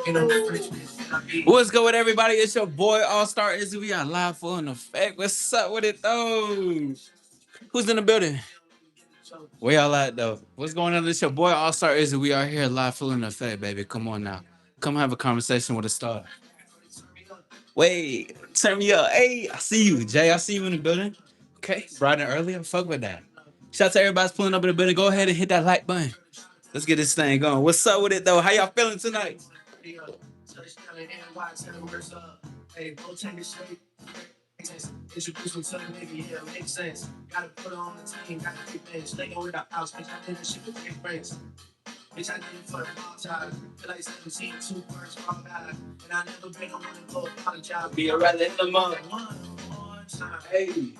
What's good with everybody? It's your boy All Star Izzy. We are live full in effect. What's up with it though? Who's in the building? Where y'all at though? What's going on? It's your boy All Star Izzy. We are here live full in effect, baby. Come on now. Come have a conversation with a star. Wait, turn me up. Hey, I see you, Jay. I see you in the building. Okay, bright and early. Fuck with that. Shout out to everybody's pulling up in the building. Go ahead and hit that like button. Let's get this thing going. What's up with it though? How y'all feeling tonight? Be a rather in the month. Hey.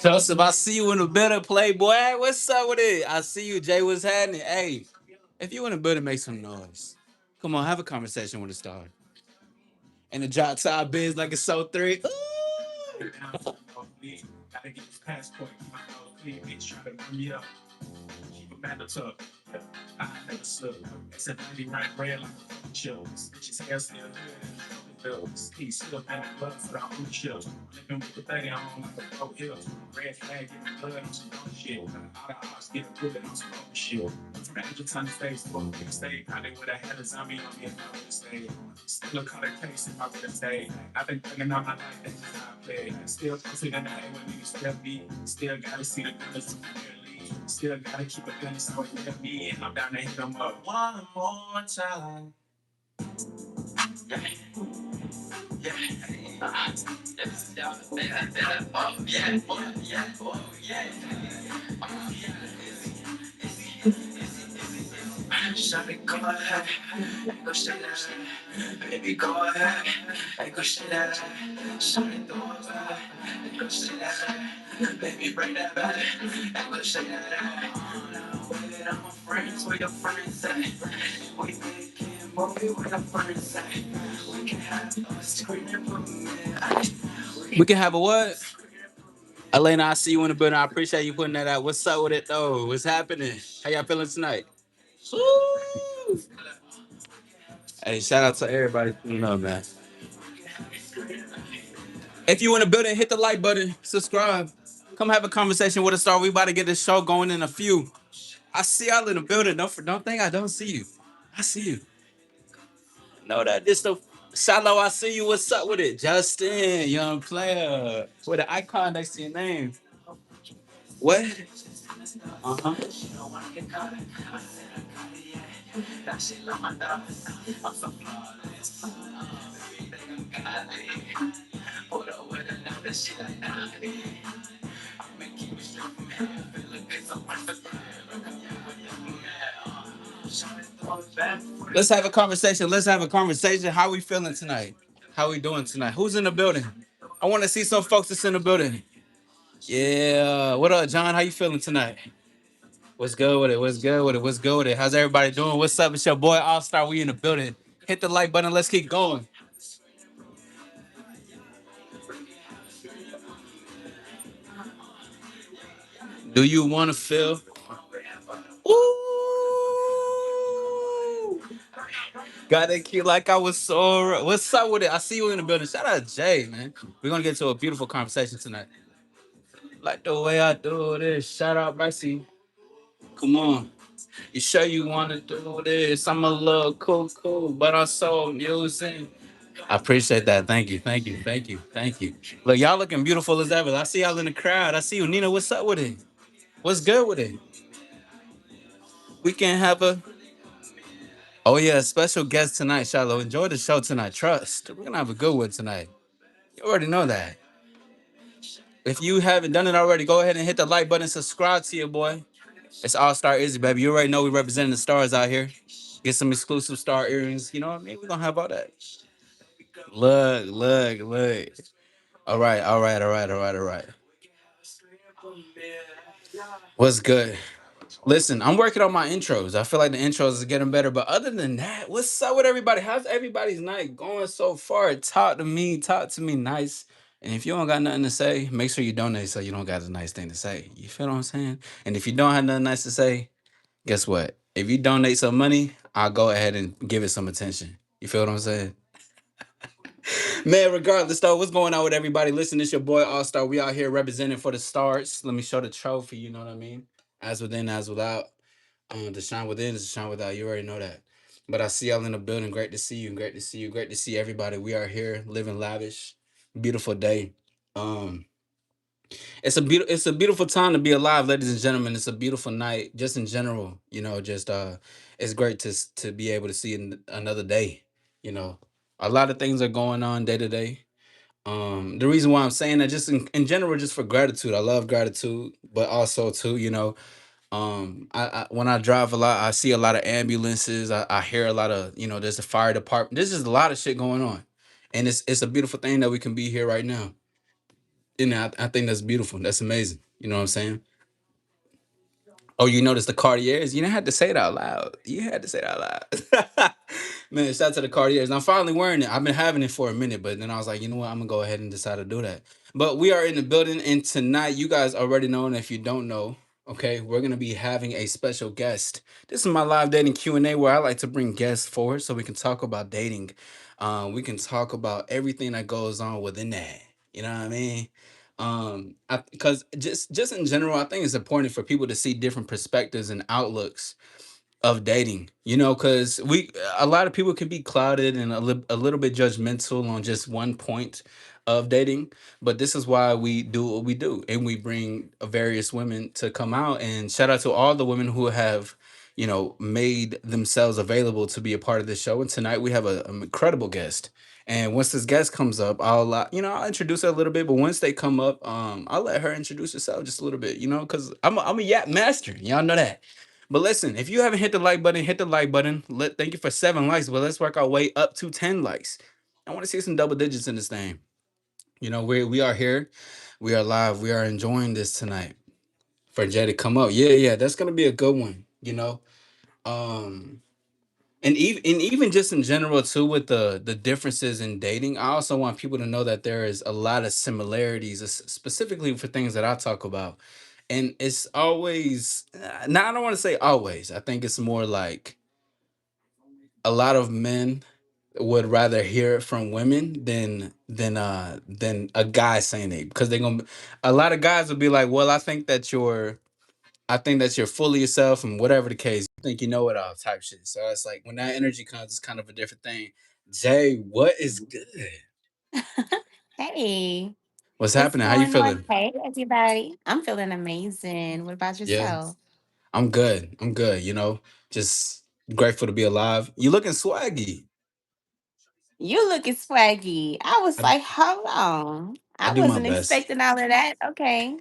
Joseph, I see you in the building, Playboy. What's up with it? I see you, Jay. What's happening? Hey, if you in the building, make some noise. Come on, have a conversation with a star. And the drop top biz like it's so three. Ooh. We can have a what? Elena, I see you in the building. I appreciate you putting that out. What's up with it though? What's happening? How y'all feeling tonight? Woo! Hey, shout out to everybody. You know, man. If you in the building, hit the like button, subscribe. Come have a conversation with a star. We about to get this show going in a few. I see y'all in the building. Don't think I don't see you. I see you. No, that this the Shallow. I see you. What's up with it, Justin? Young player with an icon next to your name. What? Uh huh. Let's have a conversation. Let's have a conversation. How we feeling tonight? How we doing tonight? Who's in the building? I want to see some folks that's in the building. Yeah. What up, John? How you feeling tonight? What's good with it? What's good with it? What's good with it? How's everybody doing? What's up? It's your boy All Star. We in the building. Hit the like button. Let's keep going. Do you want to feel? Ooh. Got that key like I was so. What's up with it? I see you in the building. Shout out Jay, man. We're gonna get to a beautiful conversation tonight. Like the way I do this. Shout out Brycey. Come on. You sure you wanna do this? I'm a little cool, but I'm so amusing. I appreciate that. Thank you, thank you, thank you, thank you. Look, y'all looking beautiful as ever. I see y'all in the crowd. I see you, Nina. What's up with it? What's good with it? We can have a Oh yeah, special guest tonight, Shiloh. Enjoy the show tonight. Trust. We're gonna have a good one tonight. You already know that. If you haven't done it already, go ahead and hit the like button, subscribe to your boy. It's All Star Izzy, baby. You already know we representing the stars out here. Get some exclusive star earrings. You know what I mean? We're gonna have all that. Look. All right. What's good? Listen, I'm working on my intros. I feel like the intros is getting better. But other than that, what's up with everybody? How's everybody's night going so far? Talk to me. Talk to me nice. And if you don't got nothing to say, make sure you donate so you don't got a nice thing to say. You feel what I'm saying? And if you don't have nothing nice to say, guess what? If you donate some money, I'll go ahead and give it some attention. You feel what I'm saying? Man, regardless though, what's going on with everybody? Listen, it's your boy All Star. We out here representing for the stars. Let me show the trophy. You know what I mean? As within, as without. The shine within is the shine without. You already know that. But I see y'all in the building. Great to see you. Great to see you. Great to see everybody. We are here living lavish. Beautiful day. Um, it's a beautiful time to be alive, ladies and gentlemen. It's a beautiful night, just in general. Just it's great to be able to see another day. You know, a lot of things are going on day to day. The reason why I'm saying that, just in general, just for gratitude. I love gratitude, but also too, I when I drive a lot, I see a lot of ambulances. I hear a lot of, there's a fire department. There's just a lot of shit going on, and it's a beautiful thing that we can be here right now. I think that's beautiful. That's amazing. You know what I'm saying? Oh, you noticed the Cartiers? You didn't have to say it out loud. You had to say it out loud. Man, shout out to the Cartiers. And I'm finally wearing it. I've been having it for a minute, but then I was like, you know what? I'm gonna go ahead and decide to do that. But we are in the building, and tonight, you guys already know, and if you don't know, okay, we're gonna be having a special guest. This is my live dating Q&A where I like to bring guests forward so we can talk about dating. We can talk about everything that goes on within that. You know what I mean? Because just in general, I think it's important for people to see different perspectives and outlooks of dating, because a lot of people can be clouded and a little bit judgmental on just one point of dating. But this is why we do what we do, and we bring various women to come out. And shout out to all the women who have, made themselves available to be a part of this show. And tonight we have an incredible guest. And once this guest comes up, I'll introduce her a little bit. But once they come up, I'll let her introduce herself just a little bit, because I'm a yap master. Y'all know that. But listen, if you haven't hit the like button, hit the like button. Thank you for 7 likes, but let's work our way up to 10 likes. I want to see some double digits in this thing. We are here, we are live, we are enjoying this tonight. For Jay to come up, yeah, that's gonna be a good one. Um, and even just in general too, with the differences in dating, I also want people to know that there is a lot of similarities, specifically for things that I talk about. And it's always, now I don't want to say always. I think it's more like a lot of men would rather hear it from women than a guy saying it, because they're gonna, a lot of guys will be like, well, I think that you're fully yourself, and whatever the case, you think you know it all type shit. So it's like when that energy comes, it's kind of a different thing. Jay, what is good? Hey, What's what's happening? How you going on? feeling? Hey, everybody. I'm feeling amazing. What about Yeah, yourself? I'm good. I'm good. Just grateful to be alive. You looking swaggy. You looking swaggy. I was I, like, hold on. I I do my wasn't best. expecting all of that. Okay.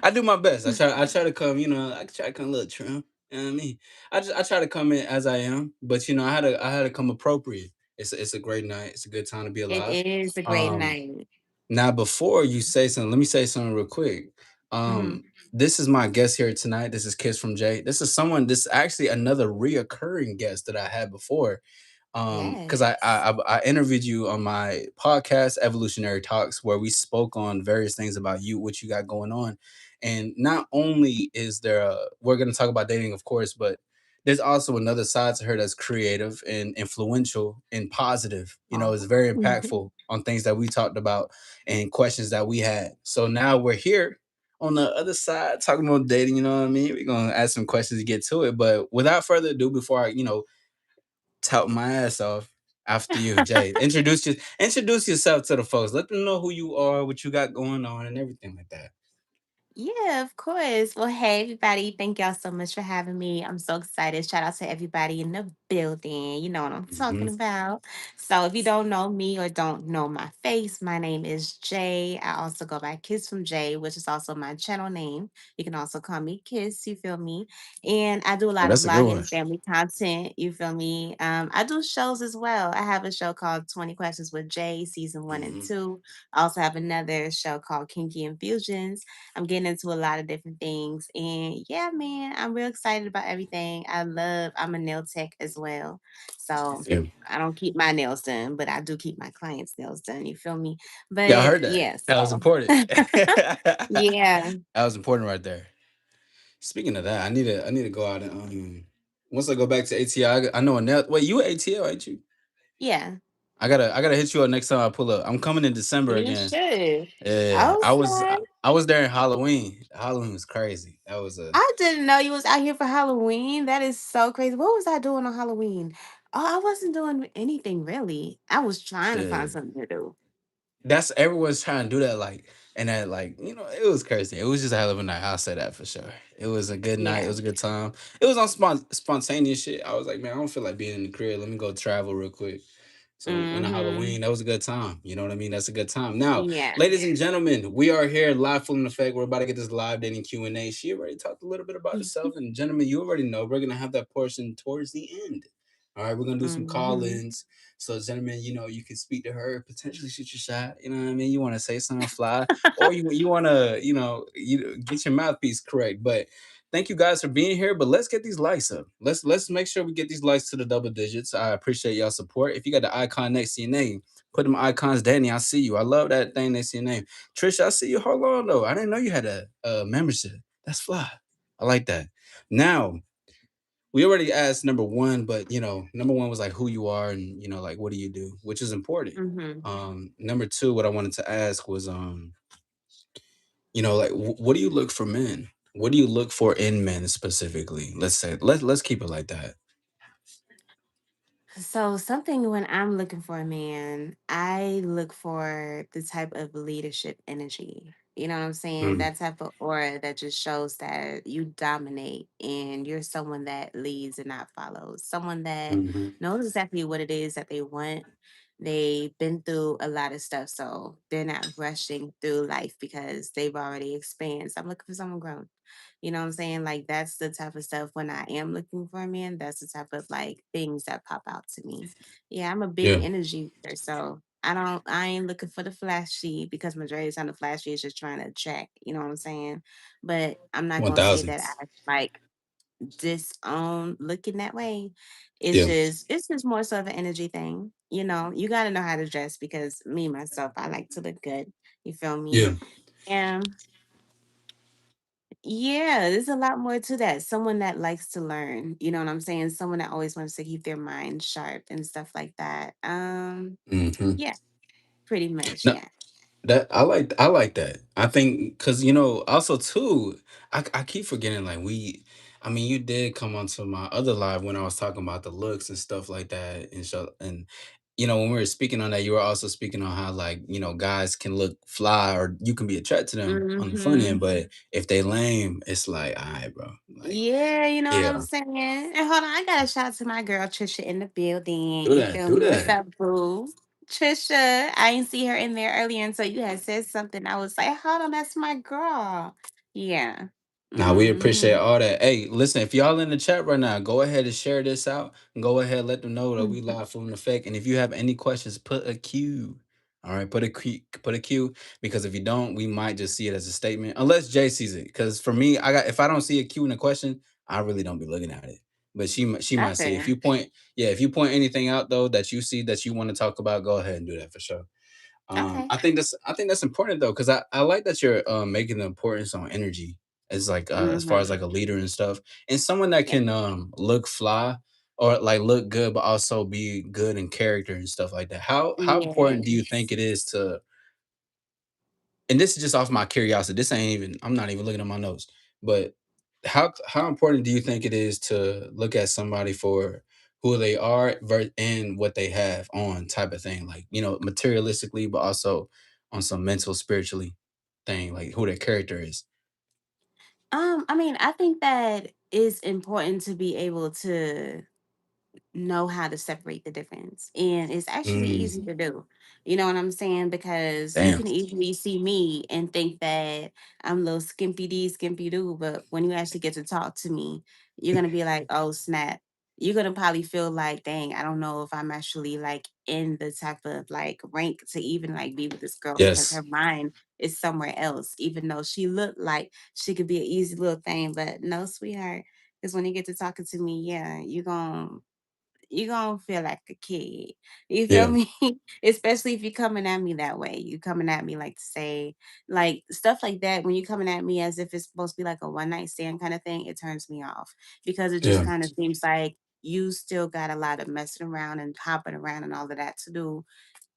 I do my best. I try to come, I try to come a little trim. You know what I mean? I try to come in as I am, but I had to come appropriate. It's a great night. It's a good time to be It alive. is a great Um night. Now, before you say something, let me say something real quick. Mhm. This is my guest here tonight. This is Kiss from Jay. This is actually another reoccurring guest that I had before. Because Yes. I interviewed you on my podcast, Evolutionary Talks, where we spoke on various things about you, what you got going on. And not only is there we're gonna talk about dating, of course, but there's also another side to her that's creative and influential and positive. It's Oh. very impactful on things that we talked about and questions that we had. So now we're here on the other side talking about dating. You know what I mean? We're gonna ask some questions to get to it. But without further ado, before I tout my ass off, after you, Jay, introduce yourself to the folks. Let them know who you are, what you got going on, and everything like that. Yeah, of course. Well, hey, everybody. Thank y'all so much for having me. I'm so excited. Shout out to everybody in the building. You know what I'm Hmm. talking about. So, if you don't know me or don't know my face, my name is Jay. I also go by Kiss from Jay, which is also my channel name. You can also call me Kiss, you feel me? And I do a Oh, lot of that's a good vlogging one. and family content, you feel me? I do shows as well. I have a show called 20 Questions with Jay, season one and Hmm. two. I also have another show called Kinky Infusions. I'm getting been into a lot of different things. And yeah, man, I'm real excited about everything. I'm a nail tech as well. So Yeah. I don't keep my nails done, but I do keep my clients' nails done. You feel me? Yeah, I But heard that. yeah, That was so important. That yeah, was important right there. Speaking of that, I need to go out and once I go back to ATL, I know a nail. Wait, you at ATL, ain't you? yeah. I gotta hit you up next time I pull up. I'm coming in December You again. should. Yeah, Oh, snap. I was there in Halloween. Halloween was crazy. That was a I didn't know you was out here for Halloween. That is so crazy. What was I doing on Halloween? Oh, I wasn't doing anything really. I was trying to find shit. something to do. That's everyone's trying to do that, like, and that, like, it was crazy. It was just a hell of a night. I'll say that for sure. It was a good night. It Yeah. was a good time. It was on spontaneous shit. I was like, man, I don't feel like being in the crib. Let me go travel real quick. So on the Mm-hmm. Halloween, that was a good time. You know what I mean? That's a good time. Now, Yeah. ladies and gentlemen, we are here live full in effect. We're about to get this live dating Q&A. She already talked a little bit about herself, and gentlemen, you already know we're gonna have that portion towards the end. All right, we're gonna do some Mm-hmm. call-ins. So, gentlemen, you can speak to her, potentially shoot your shot. You know what I mean? You want to say something fly, or you want to, you get your mouthpiece correct. But thank you guys for being here. But let's get these likes up. Let's make sure we get these likes to the double digits. I appreciate y'all support. If you got the icon next to your name, put them icons. Danny, I see you. I love that thing next to your name. Trisha, I see you. Hold on though. I didn't know you had a membership. That's fly. I like that. Now we already asked number one, but number one was like who you are and like what do you do, which is important. Mm-hmm. Number two, what I wanted to ask was like what do you look for men? What do you look for in men specifically? Let's say let's keep it like that. So something when I'm looking for a man, I look for the type of leadership energy. You know what I'm saying? Mm, That type of aura that just shows that you dominate and you're someone that leads and not follows. Someone that mhm. knows exactly what it is that they want. They've been through a lot of stuff, so they're not rushing through life because they've already experienced. I'm looking for someone grown. You know what I'm saying? Like that's the type of stuff when I am looking for a man, that's the type of like things that pop out to me. Yeah, I'm a big Yeah, energy eater, so I ain't looking for the flashy because majority of the time the flashy is just trying to attract, you know what I'm saying? But I'm not one gonna say thousand. that I like disown looking that way. Yeah, It's just more so of an energy thing. You know, you gotta know how to dress because me myself, I like to look good. You feel me? yeah. And yeah, there's a lot more to that. Someone that likes to learn, you know what I'm saying? Someone that always wants to keep their mind sharp and stuff like that. Hmm. Yeah, pretty much, yeah. That I like that. I think because also too, I keep forgetting like I mean you did come onto my other live when I was talking about the looks and stuff like that and show and when we were speaking on that, you were also speaking on how like guys can look fly or you can be attracted to them on the front end, Mhm. but if they lame, it's like, all right, bro, like Yeah, you know what yeah, I'm saying? And hold on, I gotta shout out to my girl Trisha in the building. do You that, feel do me? What's that. up, boo? Trisha, I didn't see her in there earlier until you had said something. I was like, hold on, that's my girl. Yeah. Now we appreciate Mm-hmm. all that. Hey, listen, if y'all in the chat right now, go ahead and share this out and go ahead let them know that we live full in effect. And if you have any questions, put a Q. All right, put a Q because if you don't, we might just see it as a statement. Unless Jay sees it. Because for me, if I don't see a Q in a question, I really don't be looking at it. But she might see. If Okay. you point, yeah, if you point anything out though that you see that you want to talk about, go ahead and do that for sure. Okay. I think that's important though, because I like that you're making the importance on energy as like as far as Mm-hmm. like a leader and stuff, and someone that Yeah. can look fly or like look good, but also be good in character and stuff like that. How important do you think Yes. it is to and this is just off my curiosity. This ain't even I'm not even looking at my notes. But how important do you think it is to look at somebody for who they are and what they have on type of thing, like materialistically, but also on some mental, spiritually thing, like who their character is. I mean, I think that it's important to be able to know how to separate the difference. And it's actually easy Mm, to do. You know what I'm saying? Because you damn. can easily see me and think that I'm a little skimpy D, skimpy do. But when you actually get to talk to me, you're gonna be like, oh snap. you're gonna probably feel like, dang, I don't know if I'm actually like in the type of like rank to even like be with this girl because Yes. her mind is somewhere else, even though she looked like she could be an easy little thing. But no, sweetheart, because when you get to talking to me, yeah, you gonna feel like a kid. You feel Yeah. me? Especially if you're coming at me that way. You coming at me like to say like stuff like that. When you coming at me as if it's supposed to be like a one night stand kind of thing, it turns me off because it just Yeah. kind of seems like you still got a lot of messing around and hopping around and all of that to do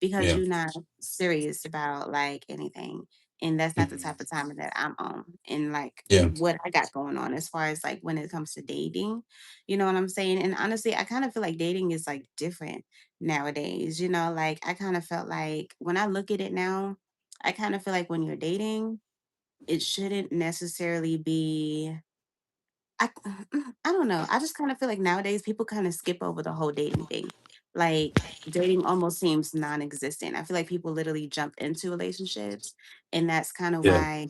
because Yeah. you're not serious about like anything. And that's not the Mhm. type of time that I'm on and like Yeah. what I got going on as far as like when it comes to dating. You know what I'm saying? And honestly, I kind of feel like dating is like different nowadays. Like I kind of felt like when I look at it now, I kind of feel like when you're dating, it shouldn't necessarily be I I don't know. I just kind of feel like nowadays people kind of skip over the whole dating thing. Like dating almost seems non-existent. I feel like people literally jump into relationships, and that's kind of Yeah. why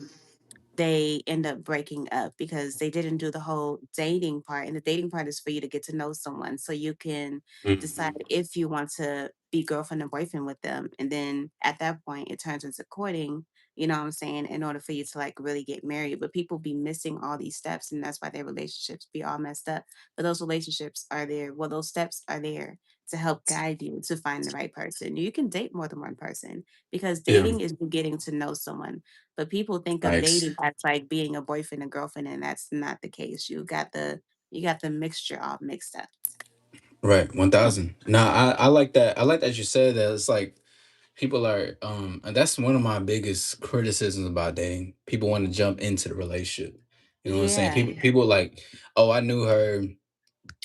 they end up breaking up because they didn't do the whole dating part. And the dating part is for you to get to know someone so you can decide Mhm. if you want to be girlfriend and boyfriend with them. And then at that point, it turns into courting, you know what I'm saying, in order for you to like really get married. But people be missing all these steps, and that's why their relationships be all messed up. But those relationships are there. Well, those steps are there to help guide you to find the right person. You can date more than one person because Yeah. dating is you getting to know someone, but people think of Nice. dating as like being a boyfriend and girlfriend, and that's not the case. You got the mixture all mixed up. Right. 1000. Now, I like that. I like that you said that. It's like people are, and that's one of my biggest criticisms about dating. People want to jump into the relationship. You know what I'm saying? Yeah. People like, oh, I knew her,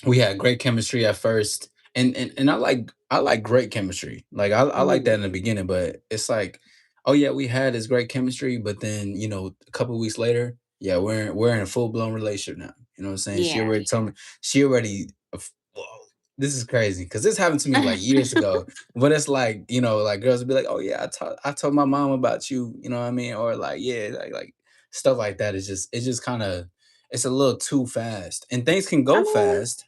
we had great chemistry at first, and I like great chemistry. Like I like that Mhm. in the beginning, but it's like, oh yeah, we had this great chemistry, but then a couple weeks later, yeah, we're in a full blown relationship now. You know what I'm saying? She Yeah. already told me. She already. Whoa, this is crazy because this happened to me like years ago. But it's like like girls would be like, oh yeah, I told my mom about you. You know what I mean? Or like yeah, like stuff like that is just it's just kind of it's a little too fast, and things can I go mean, fast.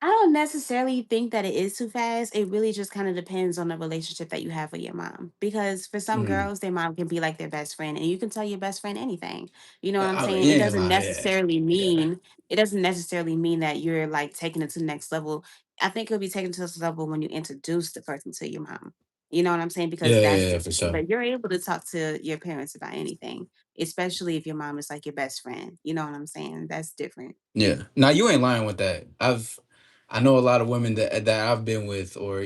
I don't necessarily think that it is too fast. It really just kind of depends on the relationship that you have with your mom. Because for some Mm. girls, their mom can be like their best friend, and you can tell your best friend anything. You know what I'm saying? You It ain't doesn't lying, yeah, necessarily yeah, mean it doesn't necessarily mean that you're like taking it to the next level. I think it'll be taken to the next level when you introduce the person to your mom. You know what I'm saying? Because yeah, yeah, that's yeah, for different. sure. But you're able to talk to your parents about anything, especially if your mom is like your best friend. You know what I'm saying? That's different. Yeah. Now you ain't lying with that. I know a lot of women that I've been with, or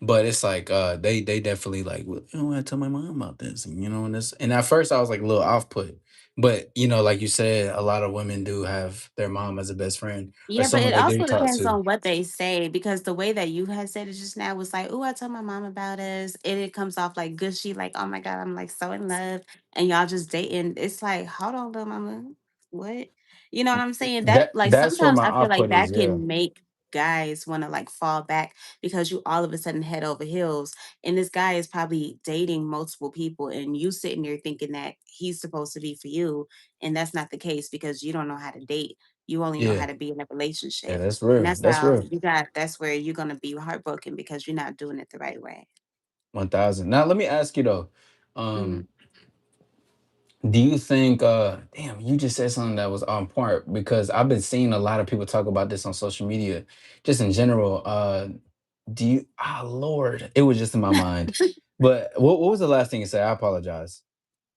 but it's like they definitely like, well, I tell my mom about this, and this. And at first I was like a little off put, but like you said, a lot of women do have their mom as a best friend or Yeah, but someone it that they also talk depends to. on what they say because the way that you had said it just now was like, "Oh, I told my mom about us," and it comes off like gushy, like, "Oh my god, I'm like so in love," and y'all just dating. It's like, hold on, little mama, what? You know what I'm saying? That like That's where sometimes my I feel off like put is. that Yeah, can make guys want to like fall back because you all of a sudden head over heels, and this guy is probably dating multiple people, and you sitting there thinking that he's supposed to be for you, and that's not the case because you don't know how to date, you only know how yeah, to be in a yeah. relationship. That's And real. that's That's how real. that's where you're gonna be heartbroken because you're not doing it the right way. 1000. Now let me ask you though. Mhm. Um, Do you think damn, you just said something that was on point because I've been seeing a lot of people talk about this on social media, just in general. Do you Lord, it was just in my mind. But what was the last thing you said? I apologize.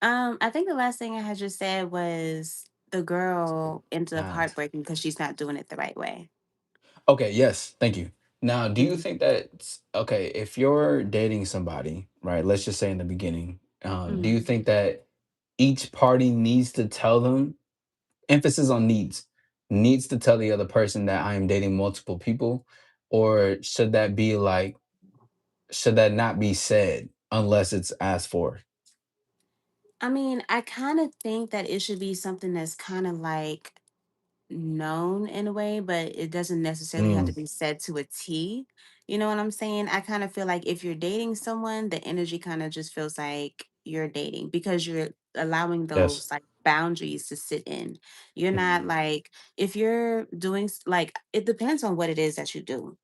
I think the last thing I had just said was the girl ends up Ah, heartbreaking because she's not doing it the right way. okay, yes, thank you. Now, do you Mhm. think that okay, if you're dating somebody, right? Let's just say in the beginning, do you Mhm. think that each party needs to tell them, emphasis on needs to tell the other person that I am dating multiple people, or should that not be said unless it's asked for? I mean, I kind of think that it should be something that's kind of like known in a way, but it doesn't necessarily have Mm, to be said to a T. You know what I'm saying? I kind of feel like if you're dating someone, the energy kind of just feels like you're dating because you're allowing yes. those like boundaries to sit in. You're not Mhm. like, if you're doing like, it depends on what it is that you do,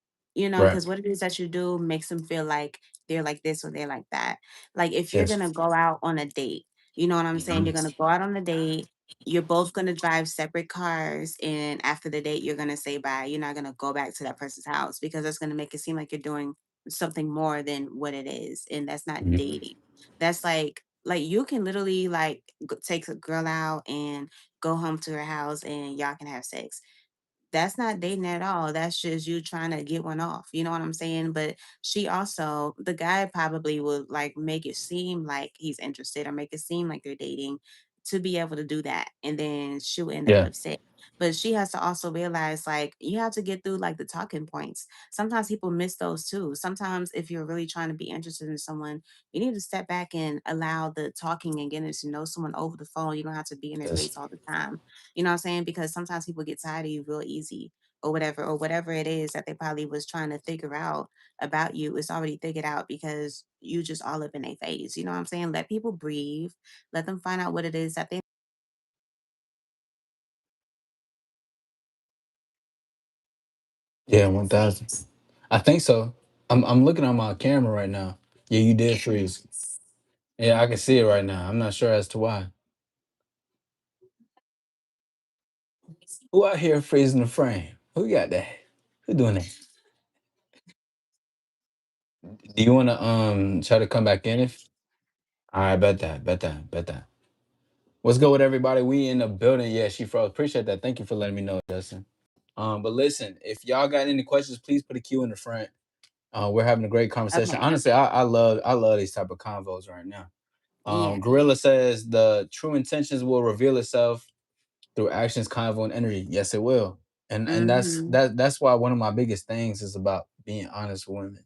Right. because what it is that you do makes them feel like they're like this or they're like that. Like if you're Yes. gonna go out on a date, you know what I'm saying? Mhm. You're gonna go out on a date. You're both gonna drive separate cars, and after the date, you're gonna say bye. You're not gonna go back to that person's house because that's gonna make it seem like you're doing something more than what it is, and that's not Mhm. dating. That's like you can literally like take a girl out and go home to her house and y'all can have sex. That's not dating at all. That's just you trying to get one off. You know what I'm saying? But she also, the guy probably would like make it seem like he's interested or make it seem like they're dating to be able to do that. And then she'll end up Yeah. upset. But she has to also realize like you have to get through like the talking points. Sometimes people miss those too. Sometimes if you're really trying to be interested in someone, you need to step back and allow the talking and getting to know someone over the phone. You don't have to be in their Yes. face all the time. You know what I'm saying? Because sometimes people get tired of you real easy or whatever it is that they probably was trying to figure out about you. It's already figured out because you just all up in their face. You know what I'm saying? Let people breathe. Let them find out what it is that they. Yeah, 1000. I think so. I'm looking on my camera right now. Yeah, you did freeze. Yeah, I can see it right now. I'm not sure as to why. Who out here freezing the frame? Who got that? Who doing that? Do you wanna try to come back in if all right, bet that. What's good with everybody? We in the building. Yeah, she froze. Appreciate that. Thank you for letting me know, Justin. But listen, if y'all got any questions, please put a Q in the front. We're having a great conversation. Okay. Honestly, I love these type of convos right now. Yeah. Gorilla says the true intentions will reveal itself through actions, convo, and energy. Yes, it will. And that's Mm-hmm. that's why one of my biggest things is about being honest with women.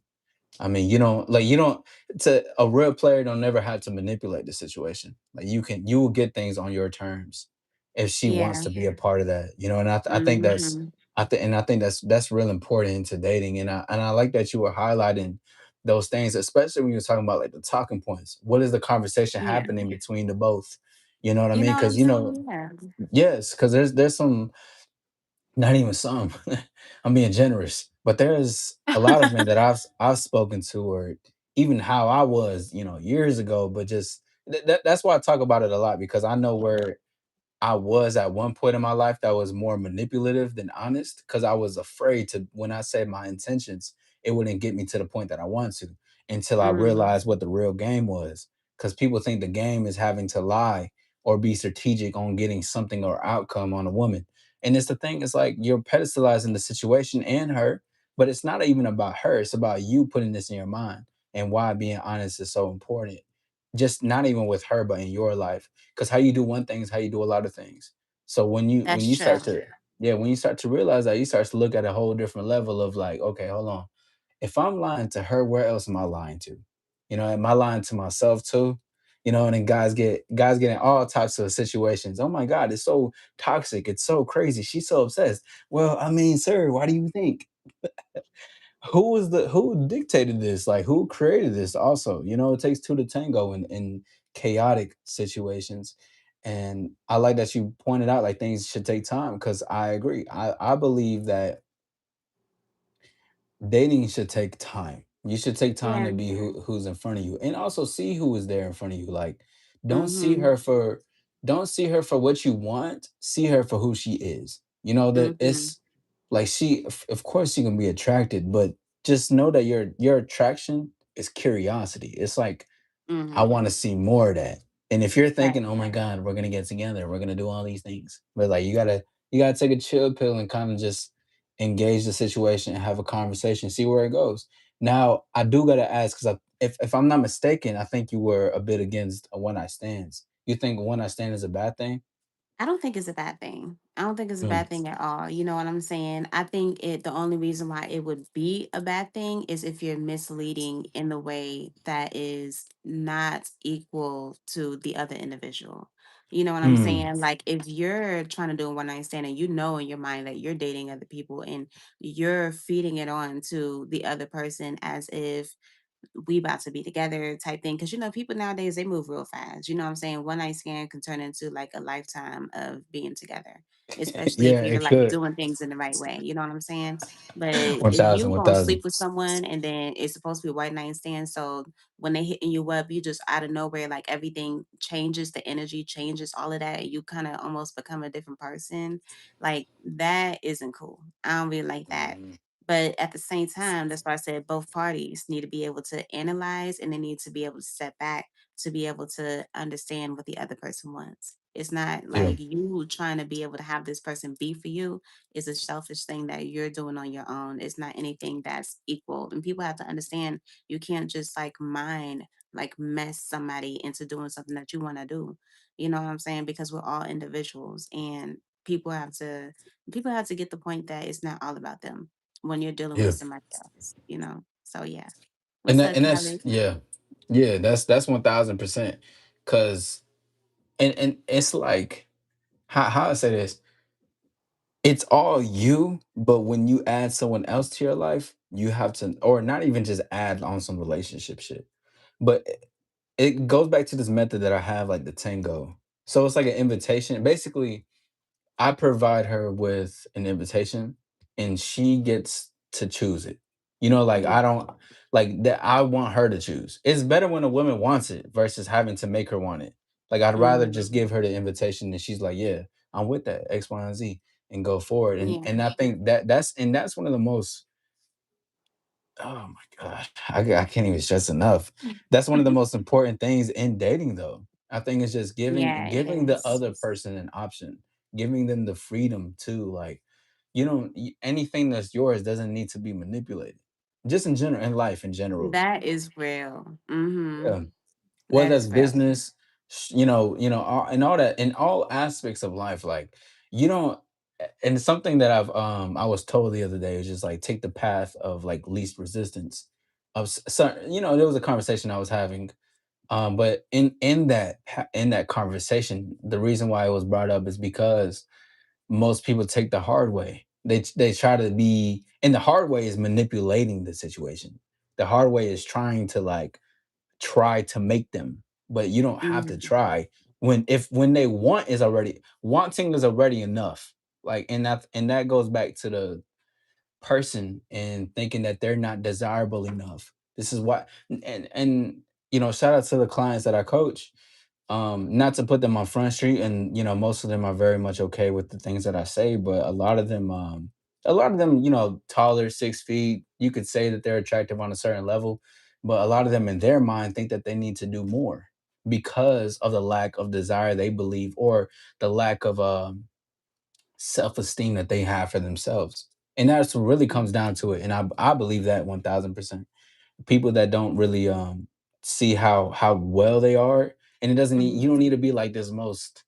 I mean, you don't to a real player don't never have to manipulate the situation. Like you will get things on your terms if she wants Yeah. to be a part of that. And I think that's Mm-hmm. I think that's real important into dating. And I like that you were highlighting those things, especially when you're talking about like the talking points. What is the conversation Yeah. happening between the both? You know what I You mean? know what I'm Because saying? Yeah. yes, because there's some not even some. I'm being generous, but there's a lot of men that I've spoken to, or even how I was, years ago. But just that's why I talk about it a lot because I know where I was at one point in my life that was more manipulative than honest because I was afraid to when I said my intentions, it wouldn't get me to the point that I want to until I Mm. realized what the real game was. Because people think the game is having to lie or be strategic on getting something or outcome on a woman. And it's the thing, it's like you're pedestalizing the situation and her, but it's not even about her. It's about you putting this in your mind and why being honest is so important. Just not even with her, but in your life because how you do one thing is how you do a lot of things. So when That's you start true. to yeah, when you start to realize that, you start to look at a whole different level of like, okay, hold on. If I'm lying to her, where else am I lying to? Am I lying to myself too? And then guys get in all types of situations. Oh my God, it's so toxic. It's so crazy. She's so obsessed. Well, I mean, sir, why do you think? Who dictated this? Like who created this also? It takes two to tango in chaotic situations. And I like that you pointed out like things should take time because I agree. I believe that dating should take time. You should take time Yeah. to be who's in front of you and also see who is there in front of you. Like don't see Mm-hmm. her for don't see her for what you want, see her for who she is. That Mm-hmm. it's like of course she can be attracted, but just know that your attraction is curiosity. It's like I Mm-hmm. wanna see more of that. And if you're Right. thinking, "Oh my god, we're gonna get together, we're gonna do all these things," but, like, you gotta take a chill pill and kinda just engage the situation and have a conversation, see where it goes. Now, I do gotta ask 'cause if I'm not mistaken, I think you were a bit against a one night stands. You think a one night stand is a bad thing? I don't think it's a bad thing. I don't think it's a Mm, bad thing at all. You know what I'm saying? I think the only reason why it would be a bad thing is if you're misleading in the way that is not equal to the other individual. You know what I'm mm, saying? Like if you're trying to do a one night stand and you know in your mind that you're dating other people and you're feeding it on to the other person as if we about to be together type thing. Cause people nowadays they move real fast. You know what I'm saying? One night stand can turn into like a lifetime of being together, especially if Yeah, you're it like could. doing things in the right way. You know what I'm saying? But 1,000, you gonna 1,000. sleep with someone and then it's supposed to be a white night stand. So when they hitting you up, you just out of nowhere, like everything changes, the energy changes, all of that. And you kind of almost become a different person. Like that isn't cool. I don't really like that. Mhm. But at the same time, that's why I said both parties need to be able to analyze and they need to be able to step back to be able to understand what the other person wants. It's not Yeah, like you trying to be able to have this person be for you is a selfish thing that you're doing on your own. It's not anything that's equal. And people have to understand you can't just like mess somebody into doing something that you want to do. You know what I'm saying? Because we're all individuals and people have to people have to get the point that it's not all about them when you're dealing yeah. with somebody else. So yeah. And What's that up, and that's Callie? yeah. Yeah, that's 1,000%. Cause and it's like how I say this, it's all you, but when you add someone else to your life, you have to, or not even just add on some relationship shit. But it goes back to this method that I have, like the tango. So it's like an invitation. Basically, I provide her with an invitation and she gets to choose it. Like Mhm. I don't like that I want her to choose. It's better when a woman wants it versus having to make her want it. Like I'd rather just Mhm. give her the invitation and she's like, "Yeah, I'm with that X, Y, and Z," and go forward. Yeah. And I think that's one of the most, oh my gosh, I can't even stress enough. That's one of the most important things in dating, though. I think it's just Yeah, it giving the is. other person an option, giving them the freedom to like, anything that's yours doesn't need to be manipulated. Just in general, in life in general. That is real. Yeah. Whether That that's is real. business, and all that, in all aspects of life, like you don't. And it's something that I was told the other day is just like take the path of like least resistance. So there was a conversation I was having, but in that conversation, the reason why it was brought up is because most people take the hard way. They try to be, and the hard way is manipulating the situation. The hard way is trying to like try to make them, but you don't have to Mhm. try when they wanting is already enough. Like, and that goes back to the person and thinking that they're not desirable enough. This is what, and shout out to the clients that I coach. Not to put them on front street, and most of them are very much okay with the things that I say, but a lot of them taller, 6 feet, you could say that they're attractive on a certain level, but a lot of them in their mind think that they need to do more because of the lack of desire they believe, or the lack of self-esteem that they have for themselves. And that's what really comes down to it. And I believe that 1,000%. People that don't really see how well they are, and it doesn't need you Mhm. don't need to be like this most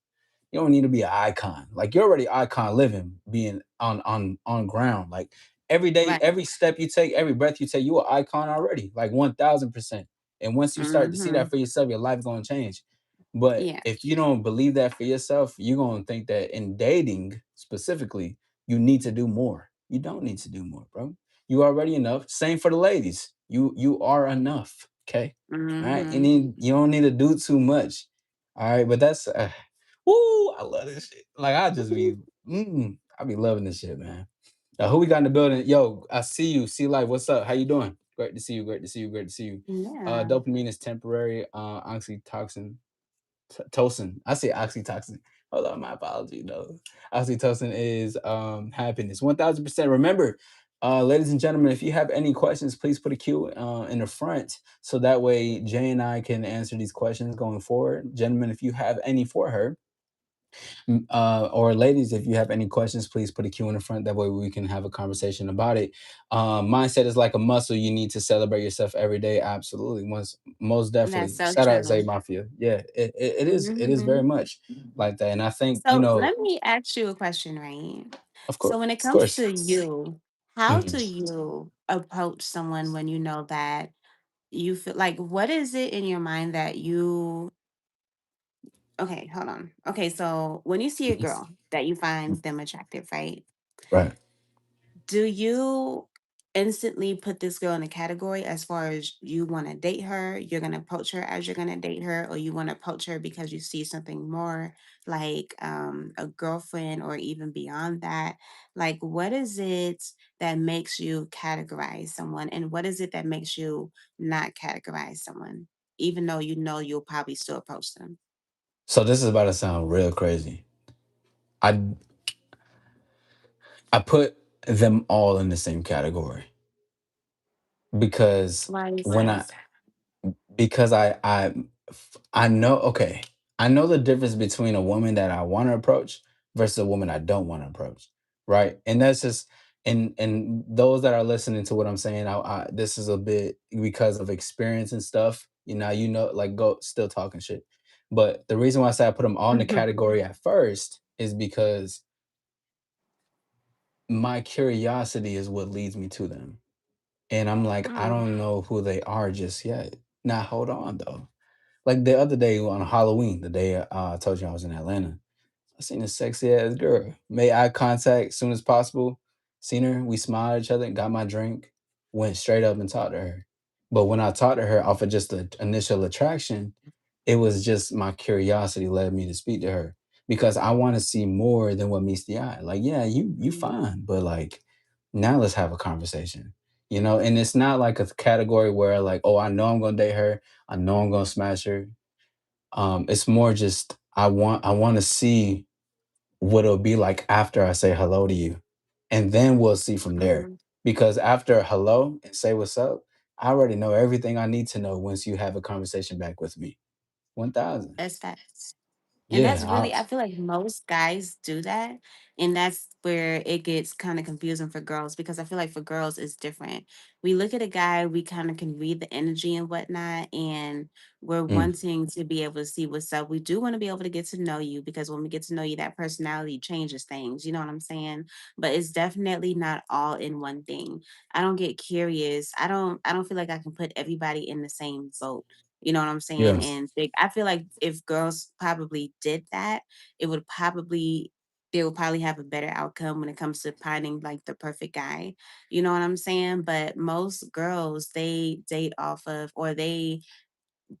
you don't need to be an icon. Like you're already icon living, being on ground. Like every day, Right. every step you take, every breath you take, you an icon already. Like 1,000%. And once you start to see that Mhm. for yourself, your life gonna change. But Yeah. if you don't believe that for yourself, you're gonna think that in dating specifically, you need to do more. You don't need to do more, bro. You already enough. Same for the ladies. You are enough. Okay. All right. And Mhm. then you don't need to do too much. All right. But that's woo, I love this shit. Like I be loving this shit, man. Who we got in the building? Yo, I see you. See life. What's up? How you doing? Great to see you. Great to see you. Great to see you. Yeah. Dopamine is temporary. Oxytocin, tocin. I say oxytocin. Hold on, my apology. No, oxytocin is happiness. 1,000%. Remember, ladies and gentlemen, if you have any questions, please put a Q in the front so that way Jay and I can answer these questions going forward. Gentlemen, if you have any for her, or ladies, if you have any questions, please put a Q in the front. That way we can have a conversation about it. Mindset is like a muscle. You need to celebrate yourself every day. Absolutely. Most That's definitely. so Shout out Zay true. Mafia. Yeah, it is very Mhm. much like that. And I think, So let me ask you a question, right? of course, So when it of comes course. to you, how Mhm. do you approach someone when you know that you feel like what is it in your mind that you okay, hold on. Okay, so when you see a girl that you find them attractive, right? Right. Do you instantly put this girl in a category as far as you want to date her, you're going to approach her as you're going to date her, or you want to approach her because you see something more like a girlfriend or even beyond that. Like, what is it that makes you categorize someone, and what is it that makes you not categorize someone, even though you know you'll probably still approach them? So this is about to sound real crazy. I I put them all in the same category because Why is when that? I know, okay, I know the difference between a woman that I want to approach versus a woman I don't want to approach, right? And that's just, and those that are listening to what I'm saying, this is a bit because of experience and stuff. Like go still talking shit. But the reason why I say I put them all in the category at first is because my curiosity is what leads me to them. And I'm like, I Oh. don't know who they are just yet. Now, hold on though. Like the other day on Halloween, the day I told you I was in Atlanta, I seen a sexy ass girl. Made eye contact as soon as possible. Seen her, we smiled at each other, got my drink, went straight up and talked to her. But when I talked to her off of just the initial attraction, it was just my curiosity led me to speak to her because I want to see more than what meets the eye. Like, yeah, you Mm, fine, but like now let's have a conversation. And it's not like a category where like, oh, I know I'm gonna date her, I know I'm gonna smash her. It's more just I want to see what it'll be like after I say hello to you. And then we'll see from there. mhm. Because after hello and say what's up, I already know everything I need to know once you have a conversation back with me. 1000. That's facts. And Yeah. that's really, I feel like most guys do that. And that's where it gets kind of confusing for girls, because I feel like for girls it's different. We look at a guy, we kind of can read the energy and whatnot, and we're Mm, wanting to be able to see what's up. We do want to be able to get to know you, because when we get to know you, that personality changes things. You know what I'm saying? But it's definitely not all in one thing. I don't get curious. I don't feel like I can put everybody in the same boat. You know what I'm saying? yeah. And I feel like if girls probably did that, it would probably they would probably have a better outcome when it comes to finding like the perfect guy. You know what I'm saying? But most girls, they date off of, or they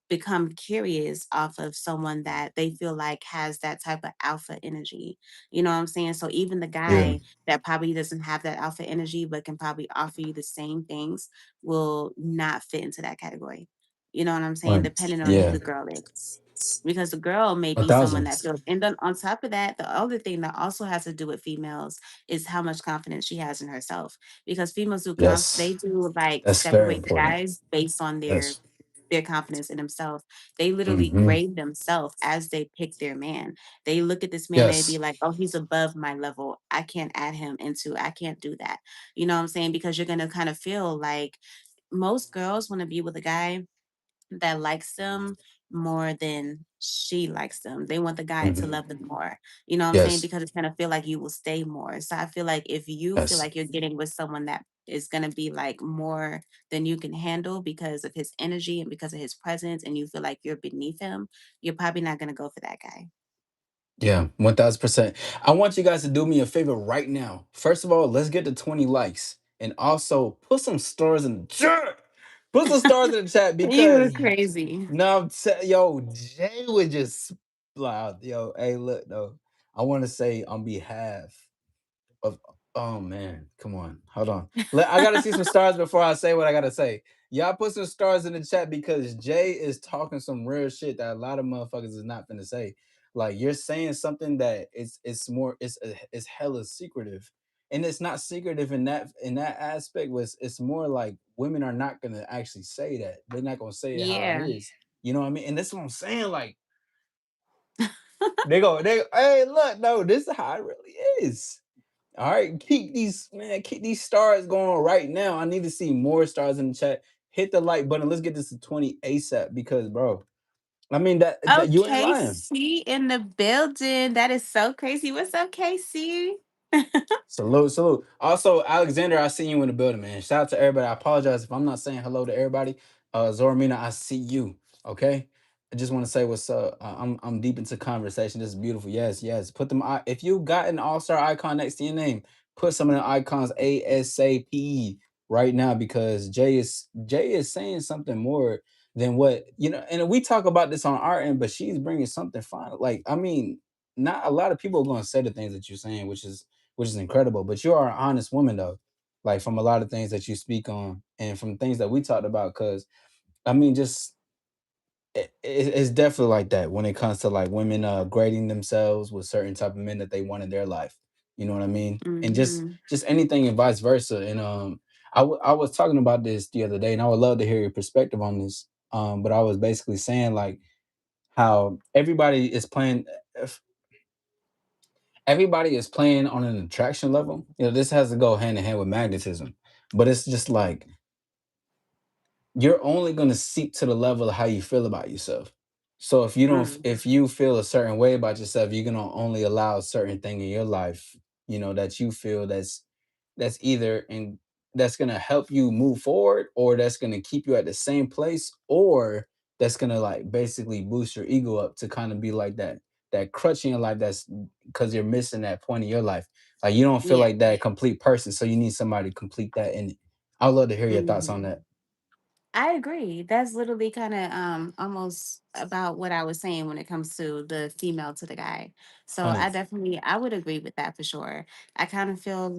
become curious off of someone that they feel like has that type of alpha energy. You know what I'm saying? So even the Yeah. guy that probably doesn't have that alpha energy but can probably offer you the same things will not fit into that category. You know what I'm saying? Right. Depending on who Yeah. the girl is. Because the girl may A be someone thousand. that feels, and then on top of that, the other thing that also has to do with females is how much confidence she has in herself. Because females do they Yes. do like That's very separate the important. guys based on Yes. their confidence in themselves. They literally Hmm. grade themselves as they pick their man. They look at this man, they be Yes. like, oh, he's above my level. I can't add him into, I can't do that. You know what I'm saying? Because you're going to kind of feel like most girls want to be with a guy that likes them more than she likes them. They want the guy to Hmm. love them more. You know what I'm saying? Yes. Because it's gonna feel like you will stay more. So I feel like if you feel Yes. like you're getting with someone that is gonna be like more than you can handle because of his energy and because of his presence, and you feel like you're beneath him, you're probably not gonna go for that guy. Yeah, 1000%. I want you guys to do me a favor right now. First of all, let's get to 20 likes. And also put some stars in the chat. Put some stars in the chat You because were crazy. no, yo, Jay would just loud. Yo, hey, look, though. I want to say on behalf of oh man, come on, hold on. I gotta see some stars before I say what I gotta say. Y'all put some stars in the chat because Jay is talking some real shit that a lot of motherfuckers is not finna say. Like you're saying something that it's hella secretive, and it's not secretive in that aspect. Was it's more like women are not gonna actually say that. They're not gonna say it how it Yeah. is. You know what I mean? And that's what I'm saying. Like hey, look, no, this is how it really is. All right, keep these stars going right now. I need to see more stars in the chat. Hit the like button. Let's get this to 20 ASAP because, bro, I mean that you ain't Okay, lying. C in the building. That is so crazy. What's up, Casey? Salute, salute. Also, Alexander, I see you in the building, man. Shout out to everybody. I apologize if I'm not saying hello to everybody. Zoramina, I see you. Okay. I just want to say what's up. I'm deep into conversation. This is beautiful. Yes, yes. Put them. If you got an all-star icon next to your name, put some of the icons ASAP. right now, because Jay is saying something more than what you know. And we talk about this on our end, but she's bringing something fine. Like, I mean, not a lot of people are going to say the things that you're saying, which is incredible. But you are an honest woman, though. Like, from a lot of things that you speak on, and from things that we talked about, because I mean, just it's definitely like that when it comes to like women grading themselves with certain type of men that they want in their life. You know what I mean? And just Hmm. just anything and vice versa. And I was talking about this the other day, and I would love to hear your perspective on this. But I was basically saying like how if everybody is playing on an attraction level. You know, this has to go hand in hand with magnetism. But it's just like you're only going to seek to the level of how you feel about yourself. So if you don't, Mm, if you feel a certain way about yourself, you're gonna only allow a certain thing in your life, that you feel that's either in that's gonna help you move forward, or that's gonna keep you at the same place, or that's gonna like basically boost your ego up to kind of be like that crutch in your life, that's because you're missing that point in your life. Like you don't feel yeah. like that complete person, so you need somebody to complete that in it. I'd love to hear your thoughts on Mhm. that. I agree. That's literally kind of almost about what I was saying when it comes to the female to the guy. So I 100. definitely I would agree with that for sure. I kind of feel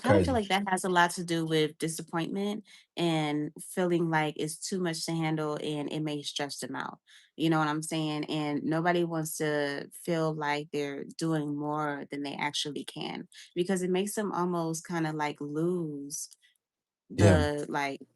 Crazy. like that has a lot to do with disappointment and feeling like it's too much to handle and it may stress them out. You know what I'm saying? And nobody wants to feel like they're doing more than they actually can, because it makes them almost kind of like lose Yeah.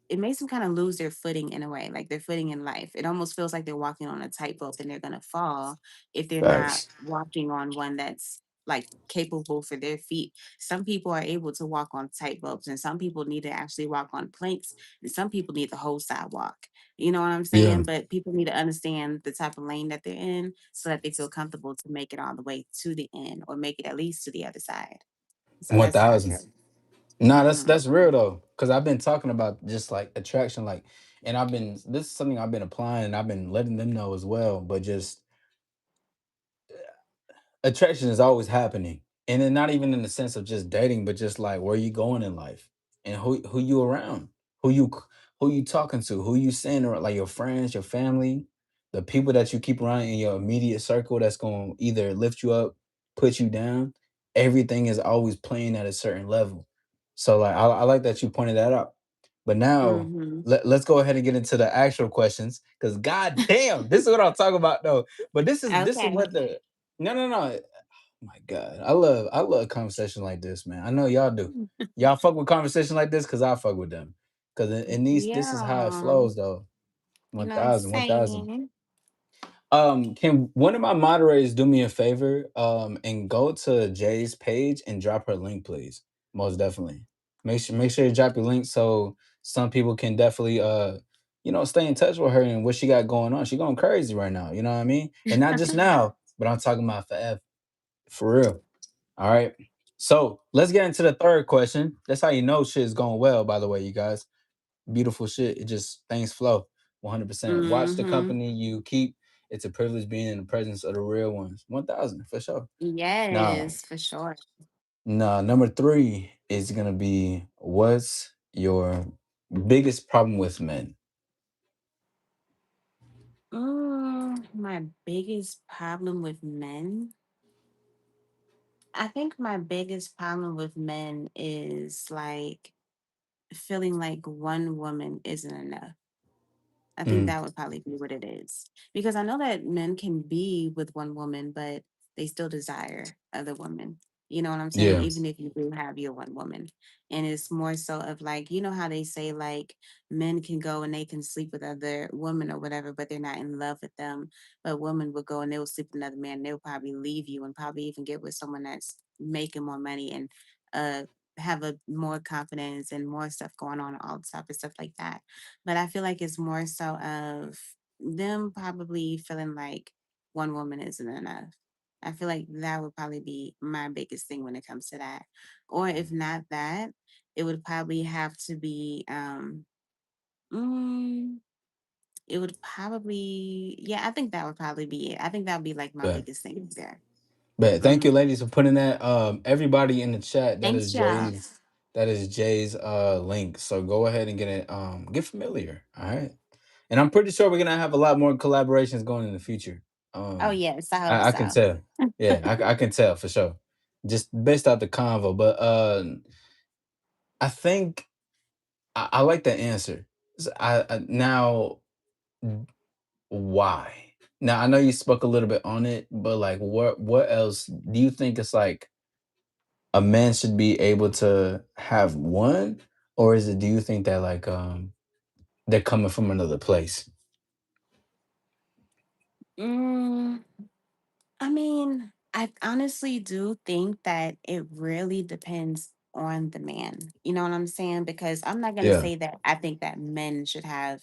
it makes them kind of lose their footing in a way, like their footing in life. It almost feels like they're walking on a tightrope and they're gonna fall if they're not Facts. walking on one that's like capable for their feet. Some people are able to walk on tightropes, and some people need to actually walk on planks, and some people need the whole sidewalk. You know what I'm Yeah. saying? But people need to understand the type of lane that they're in so that they feel comfortable to make it all the way to the end or make it at least to the other side. So One that's how I thousand. feel. Nah, Hmm. that's real though, because I've been talking about just like attraction, like, and this is something I've been applying, and I've been letting them know as well. But just attraction is always happening, and then not even in the sense of just dating, but just like where you going in life, and who you around, who you who you talking to, who you saying around, like your friends, your family, the people that you keep around in your immediate circle, that's going to either lift you up, put you down. Everything is always playing at a certain level. So like I like that you pointed that out. But now Hmm. let's go ahead and get into the actual questions, because god damn, this is what I'm talking about though. But this is Okay. what the no, no, no. My God, I love conversation like this, man. I know y'all do. Y'all fuck with conversation like this, cause I fuck with them. Cause in these, this is how it Yeah. flows, though. You One know what I'm thousand, 1,000. saying? Can one of my moderators do me a favor, and go to Jay's page and drop her link, please? Most definitely. Make sure you drop your link so some people can definitely stay in touch with her and what she got going on. She going crazy right now. You know what I mean? And not just now, but I'm talking about forever, for real. All right. So let's get into the third question. That's how you know shit is going well, by the way, you guys. Beautiful shit. It just things flow 100%. Watch the Hmm. company you keep. It's a privilege being in the presence of the real ones. 1,000 for sure. Now, Yes, for sure. number three is going to be, what's your biggest problem with men? My biggest problem with men. I think my biggest problem with men is like feeling like one woman isn't enough. I think Mm, that would probably be what it is. Because I know that men can be with one woman, but they still desire other women. You know what I'm saying? yeah. Even if you do have your one woman. And it's more so of like, you know how they say like men can go and they can sleep with other women or whatever, but they're not in love with them. But women will go and they will sleep with another man. They'll probably leave you and probably even get with someone that's making more money and uh have a more confidence and more stuff going on, all type of stuff like that. But I feel like it's more so of them probably feeling like one woman isn't enough. I feel like that would probably be my biggest thing when it comes to that. Or if not that, it would probably have to be mm, it would probably, yeah, I think that would probably be it. I think that would be like my But biggest thing there. but thank Hmm. you, ladies, for putting that. Everybody in the chat, that Thanks, is y'all. Jay's. That is Jay's link. So go ahead and get familiar. All right. And I'm pretty sure we're gonna have a lot more collaborations going in the future. Oh Um yes, I hope I can so. tell. Yeah, I can tell for sure. Just based out the convo. But I think I like the answer. Now why? Now I know you spoke a little bit on it, but like what else do you think it's like a man should be able to have one, or is it do you think that like they're coming from another place? Mm, I mean, I honestly do think that it really depends on the man. You know what I'm saying? Because I'm not going to Yeah. say that I think that men should have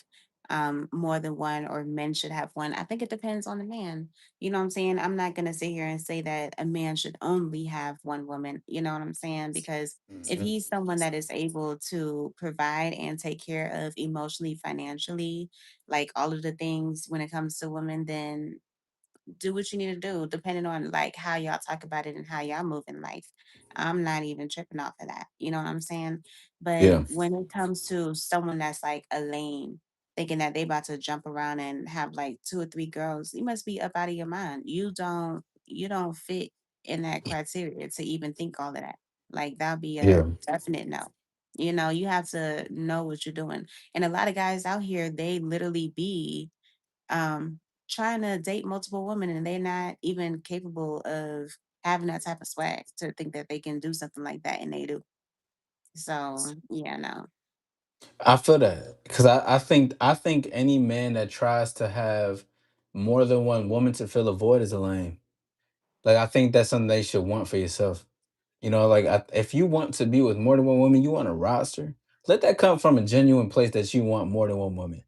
more than one or men should have one. I think it depends on the man. You know what I'm saying? I'm not going to sit here and say that a man should only have one woman. You know what I'm saying? Because if Mhm. he's someone that is able to provide and take care of emotionally, financially, like all of the things when it comes to women, then do what you need to do, depending on like how y'all talk about it and how y'all move in life. I'm not even tripping off of that. You know what I'm saying? But Yeah. when it comes to someone that's like a lame, thinking that they about to jump around and have like two or three girls, you must be up out of your mind. You don't fit in that criteria to even think all of that. Like that'll be a Yeah. definite no. You know, you have to know what you're doing. And a lot of guys out here, they literally be um, trying to date multiple women and they're not even capable of having that type of swag to think that they can do something like that and they do. So yeah, no. I feel that because I think any man that tries to have more than one woman to fill a void is a lame. Like I think that's something they should want for yourself. You know, like if you want to be with more than one woman, you want a roster. Let that come from a genuine place that you want more than one woman.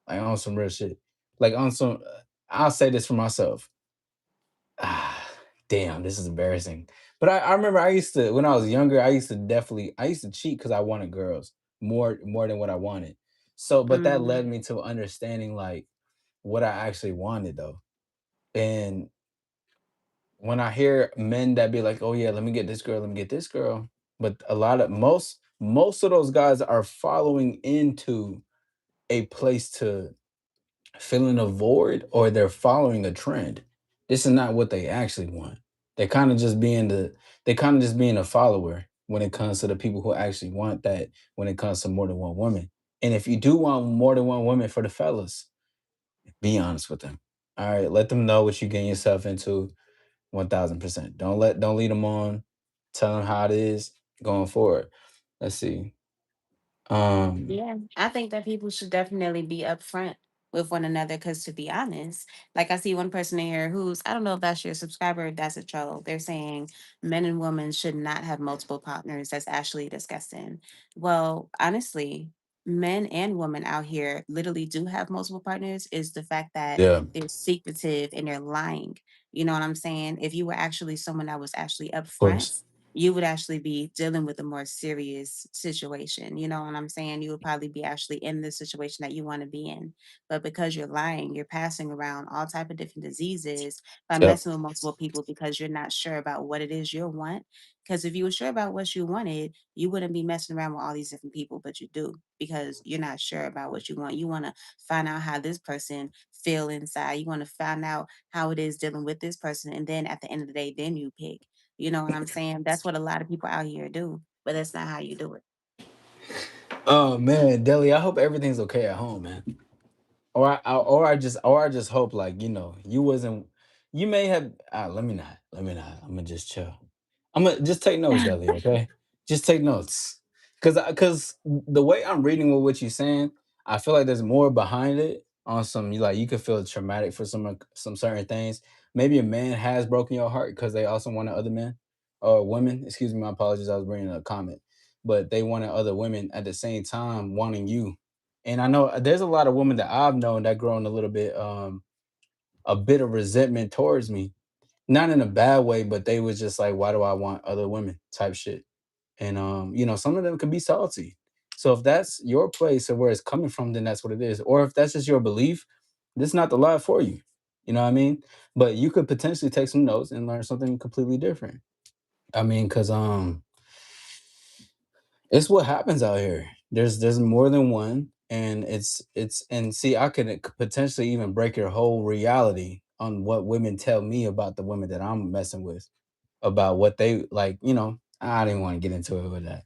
Like on some real shit. Like on some, I'll say this for myself. Ah, damn, this is embarrassing. But I remember I used to when I was younger, I used to cheat because I wanted girls more than what I wanted. So, but that Mm, led me to understanding like what I actually wanted though. And when I hear men that be like, "Oh yeah, let me get this girl, let me get this girl," but a lot of most of those guys are following into a place to filling a void or they're following a trend. This is not what they actually want. They're kind of just being the they kind of just being a follower when it comes to the people who actually want that when it comes to more than one woman. And if you do want more than one woman for the fellas, be honest with them. All right, let them know what you're getting yourself into 1000%. Don't lead them on. Tell them how it is going forward. Let's see. Um yeah, I think that people should definitely be upfront with one another because, to be honest, like I see one person in here who's, I don't know if that's your subscriber, if that's a troll. They're saying men and women should not have multiple partners. That's actually disgusting. Well, honestly, men and women out here literally do have multiple partners, is the fact that yeah, they're secretive and they're lying. You know what I'm saying? If you were actually someone that was actually of course. upfront, you would actually be dealing with a more serious situation. You know what I'm saying? You would probably be actually in the situation that you want to be in. But because you're lying, you're passing around all type of different diseases by Yep. messing with multiple people because you're not sure about what it is you want. Because if you were sure about what you wanted, you wouldn't be messing around with all these different people, but you do because you're not sure about what you want. You want to find out how this person feel inside. You want to find out how it is dealing with this person. And then at the end of the day, then you pick. You know what I'm saying? That's what a lot of people out here do, but that's not how you do it. Oh man, Deli, I hope everything's okay at home, man. Or I just hope like you wasn't you may have let me not I'm gonna just chill. I'm gonna just take notes, Deli. Okay, just take notes because the way I'm reading with what you're saying, I feel like there's more behind it on some like you could feel traumatic for some certain things. Maybe a man has broken your heart because they also wanted other men or women. Excuse me, my apologies. I was bringing a comment, but they wanted other women at the same time wanting you, and I know there's a lot of women that I've known that grown a bit of resentment towards me. Not in a bad way, but they was just like, why do I want other women type shit. And some of them could be salty. So if that's your place or where it's coming from, then that's what it is. Or if that's just your belief, this is not the lie for you. You know what I mean? But you could potentially take some notes and learn something completely different. I mean, because It's what happens out here. There's more than one, and it's and see, I could potentially even break your whole reality on what women tell me about the women that I'm messing with, about what they like. I didn't want to get into it with that,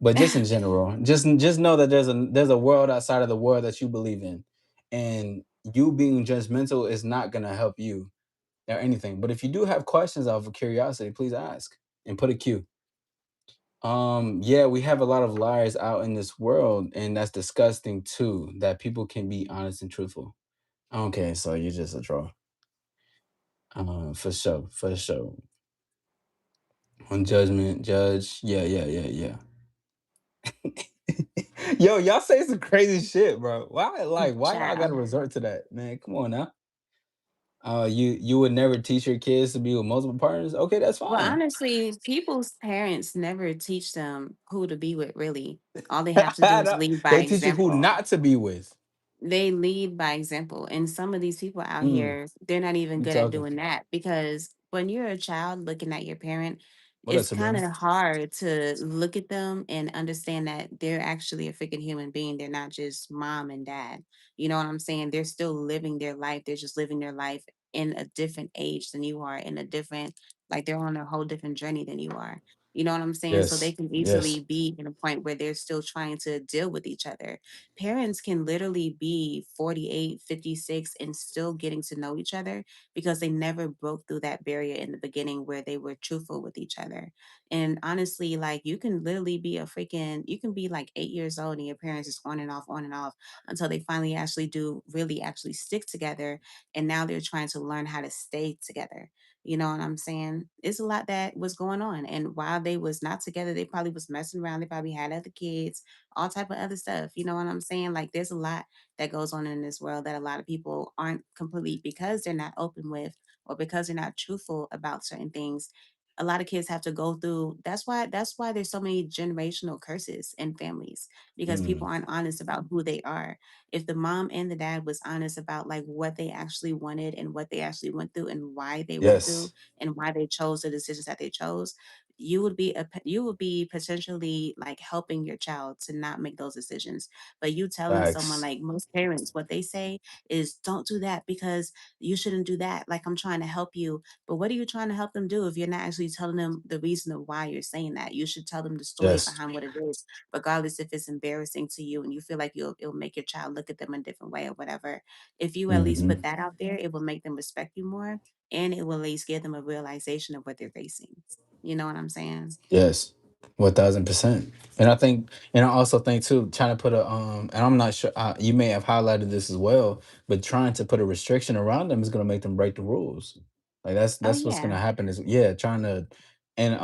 but just in general, just know that there's a world outside of the world that you believe in, and you being judgmental is not gonna help you or anything. But if you do have questions out of curiosity, please ask and put a Q. Yeah, we have a lot of liars out in this world, and that's disgusting too, that people can be honest and truthful. Okay, so you're just a troll. For sure, for sure. On judgment, judge. Yeah, yeah, yeah, yeah. Yo, y'all say some crazy shit, bro. Why y'all gotta Child. resort to that, man? Come on now. You would never teach your kids to be with multiple partners? Okay, that's Well, fine. honestly, people's parents never teach them who to be with, really. All they have to do is lead by They teach you who example. not to be with. They lead by example. And some of these people out Mm, here, they're not even you good at talking. doing that because when you're a child looking at your parent, What up, it's kind Sabrina? of hard to look at them and understand that they're actually a freaking human being. They're not just mom and dad. You know what I'm saying? They're still living their life. They're just living their life in a different age than you are, in a different, like they're on a whole different journey than you are. You know what I'm saying? So they Yes, can yes. easily be in a point where they're still trying to deal with each other. Parents can literally be 48, 56, and still getting to know each other because they never broke through that barrier in the beginning where they were truthful with each other. And honestly, like you can literally be you can be like 8 years old and your parents is on and off until they finally actually do really actually stick together. And now they're trying to learn how to stay together. You know what I'm saying? It's a lot that was going on. And while they was not together, they probably was messing around. They probably had other kids, all type of other stuff. You know what I'm saying? Like there's a lot that goes on in this world that a lot of people aren't completely because they're not open with or because they're not truthful about certain things. A lot of kids have to go through. That's why there's so many generational curses in families because Mm, people aren't honest about who they are. If the mom and the dad was honest about like what they actually wanted and what they actually went through and why they went through yes. and why they chose the decisions that they chose, you would be potentially like helping your child to not make those decisions. But you telling someone, Facts. like most parents, what they say is don't do that because you shouldn't do that, like I'm trying to help you. But what are you trying to help them do if you're not actually telling them the reason of why you're saying that? You should tell them the story Yes. behind what it is, regardless if it's embarrassing to you and you feel like it'll make your child look at them a different way or whatever. If you at least put Hmm. that out there, it will make them respect you more, and it will at least give them a realization of what they're facing. You know what I'm saying? Yes. 1000%. And I think, and I also think too, trying to put a and I'm not sure, you may have highlighted this as well, but trying to put a restriction around them is going to make them break the rules. Like Oh that's what's going yeah. to happen is, yeah, trying to. And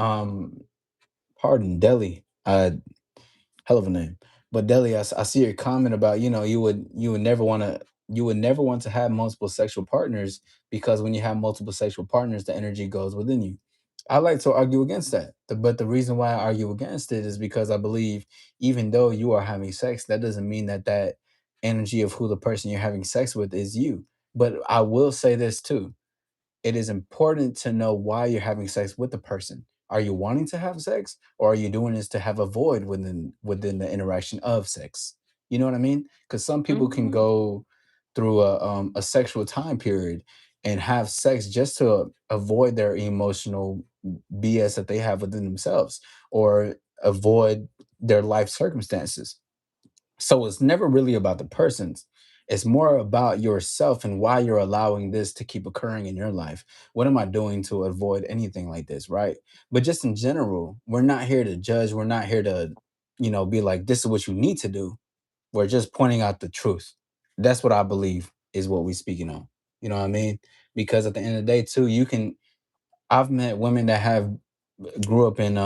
pardon, Delhi. Hell of a name. But Deli, I see your comment about, you would never want to have multiple sexual partners because when you have multiple sexual partners, the energy goes within you. I like to argue against that. But the reason why I argue against it is because I believe even though you are having sex, that doesn't mean that that energy of who the person you're having sex with is you. But I will say this too, it is important to know why you're having sex with the person. Are you wanting to have sex, or are you doing this to have a void within the interaction of sex? You know what I mean? Because some people can Hmm. go through a sexual time period and have sex just to avoid their emotional BS that they have within themselves, or avoid their life circumstances. So it's never really about the persons. It's more about yourself and why you're allowing this to keep occurring in your life. What am I doing to avoid anything like this, right? But just in general, we're not here to judge. We're not here to, be like, this is what you need to do. We're just pointing out the truth. That's what I believe is what we're speaking on. You know what I mean? Because at the end of the day, too, I've met women that have grew up in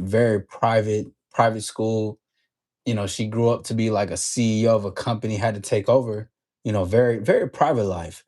very private school. She grew up to be like a CEO of a company, had to take over, very, very private life,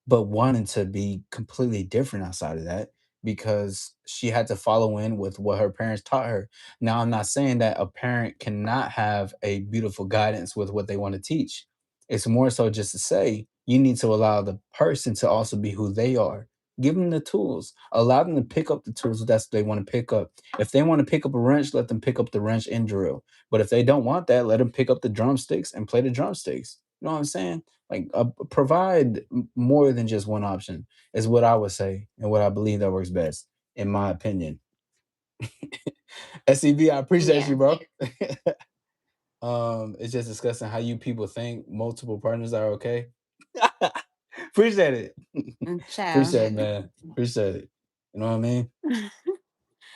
but wanted to be completely different outside of that because she had to follow in with what her parents taught her. Now, I'm not saying that a parent cannot have a beautiful guidance with what they want to teach. It's more so just to say you need to allow the person to also be who they are. Give them the tools. Allow them to pick up the tools if that's what they want to pick up. If they want to pick up a wrench, let them pick up the wrench and drill. But if they don't want that, let them pick up the drumsticks and play the drumsticks. You know what I'm saying? Like provide more than just one option is what I would say and what I believe that works best, in my opinion. SEB, I appreciate Yeah, you, bro. It's just discussing how you people think multiple partners are okay. Appreciate it. ciao. Appreciate it, man. Appreciate it. You know what I mean?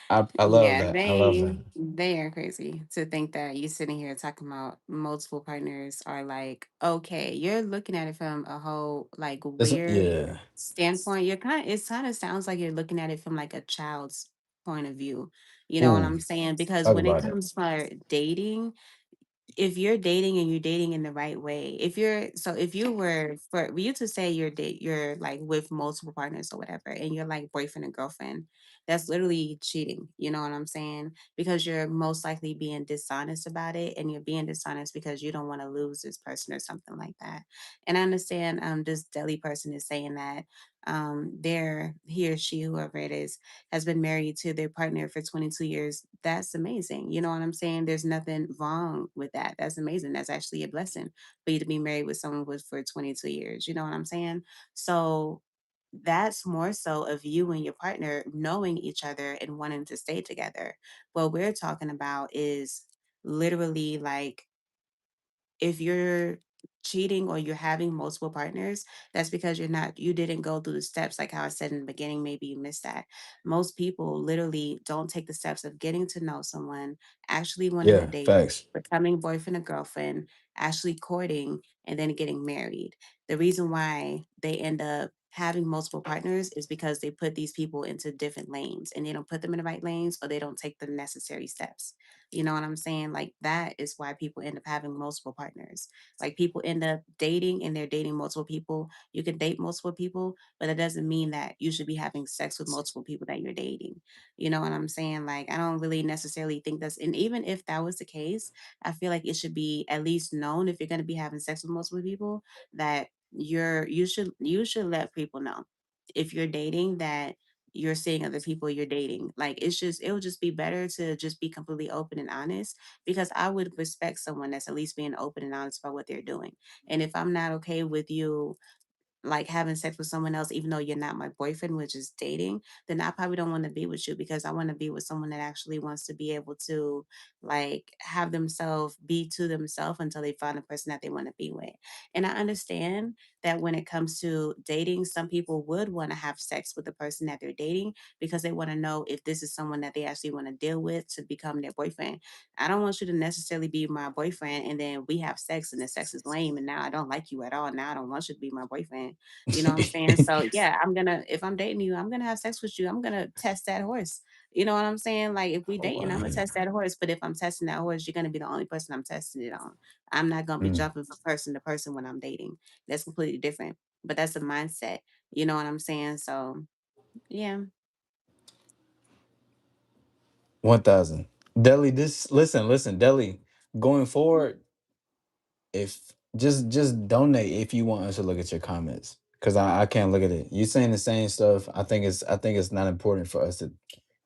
I love Yeah, that. I love that. they are crazy to think that you sitting here talking about multiple partners are like, okay, you're looking at it from a whole like Listen, weird yeah. standpoint. You're it kind of sounds like you're looking at it from like a child's point of view. You know what Ooh, I'm saying? Because talk when it about it. comes for dating, if you're dating and you're dating in the right way, if you're so if you were for you to say you're like with multiple partners or whatever and you're like boyfriend and girlfriend, that's literally cheating. You know what I'm saying? Because you're most likely being dishonest about it, and you're being dishonest because you don't want to lose this person or something like that. And I understand this deli person is saying that they're he or she, whoever it is, has been married to their partner for 22 years. That's amazing. You know what I'm saying? There's nothing wrong with that. That's amazing. That's actually a blessing for you to be married with someone with for 22 years. You know what I'm saying? So that's more so of you and your partner knowing each other and wanting to stay together. What we're talking about is literally like if you're cheating or you're having multiple partners, that's because you didn't go through the steps like how I said in the beginning. Maybe you missed that. Most people literally don't take the steps of getting to know someone, actually wanting to Yeah, date, facts. becoming boyfriend or girlfriend, actually courting, and then getting married. The reason why they end up having multiple partners is because they put these people into different lanes and they don't put them in the right lanes, or they don't take the necessary steps. You know what I'm saying? Like that is why people end up having multiple partners. Like people end up dating and they're dating multiple people. You can date multiple people, but it doesn't mean that you should be having sex with multiple people that you're dating. You know what I'm saying? Like I don't really necessarily think that's, and even if that was the case, I feel like it should be at least known if you're going to be having sex with multiple people that you should let people know if you're dating that you're seeing other people you're dating. Like it would just be better to just be completely open and honest, because I would respect someone that's at least being open and honest about what they're doing. And if I'm not okay with you like having sex with someone else, even though you're not my boyfriend, which is dating, then I probably don't want to be with you, because I want to be with someone that actually wants to be able to like have themselves be to themselves until they find a person that they want to be with. And I understand that when it comes to dating, some people would want to have sex with the person that they're dating because they want to know if this is someone that they actually want to deal with to become their boyfriend. I don't want you to necessarily be my boyfriend and then we have sex and the sex is lame and now I don't like you at all. Now I don't want you to be my boyfriend. You know what I'm saying? So yeah, if I'm dating you, I'm gonna have sex with you. I'm gonna test that horse. You know what I'm saying? Like if we Oh, dating, I'm gonna man. test that horse. But if I'm testing that horse, you're gonna be the only person I'm testing it on. I'm not gonna be Mm, jumping from person to person when I'm dating. That's completely different. But that's a mindset. You know what I'm saying? So yeah. 1,000. Deli, this listen, Deli. Going forward, if just donate if you want us to look at your comments. Cause I can't look at it. You saying the same stuff. I think it's not important for us to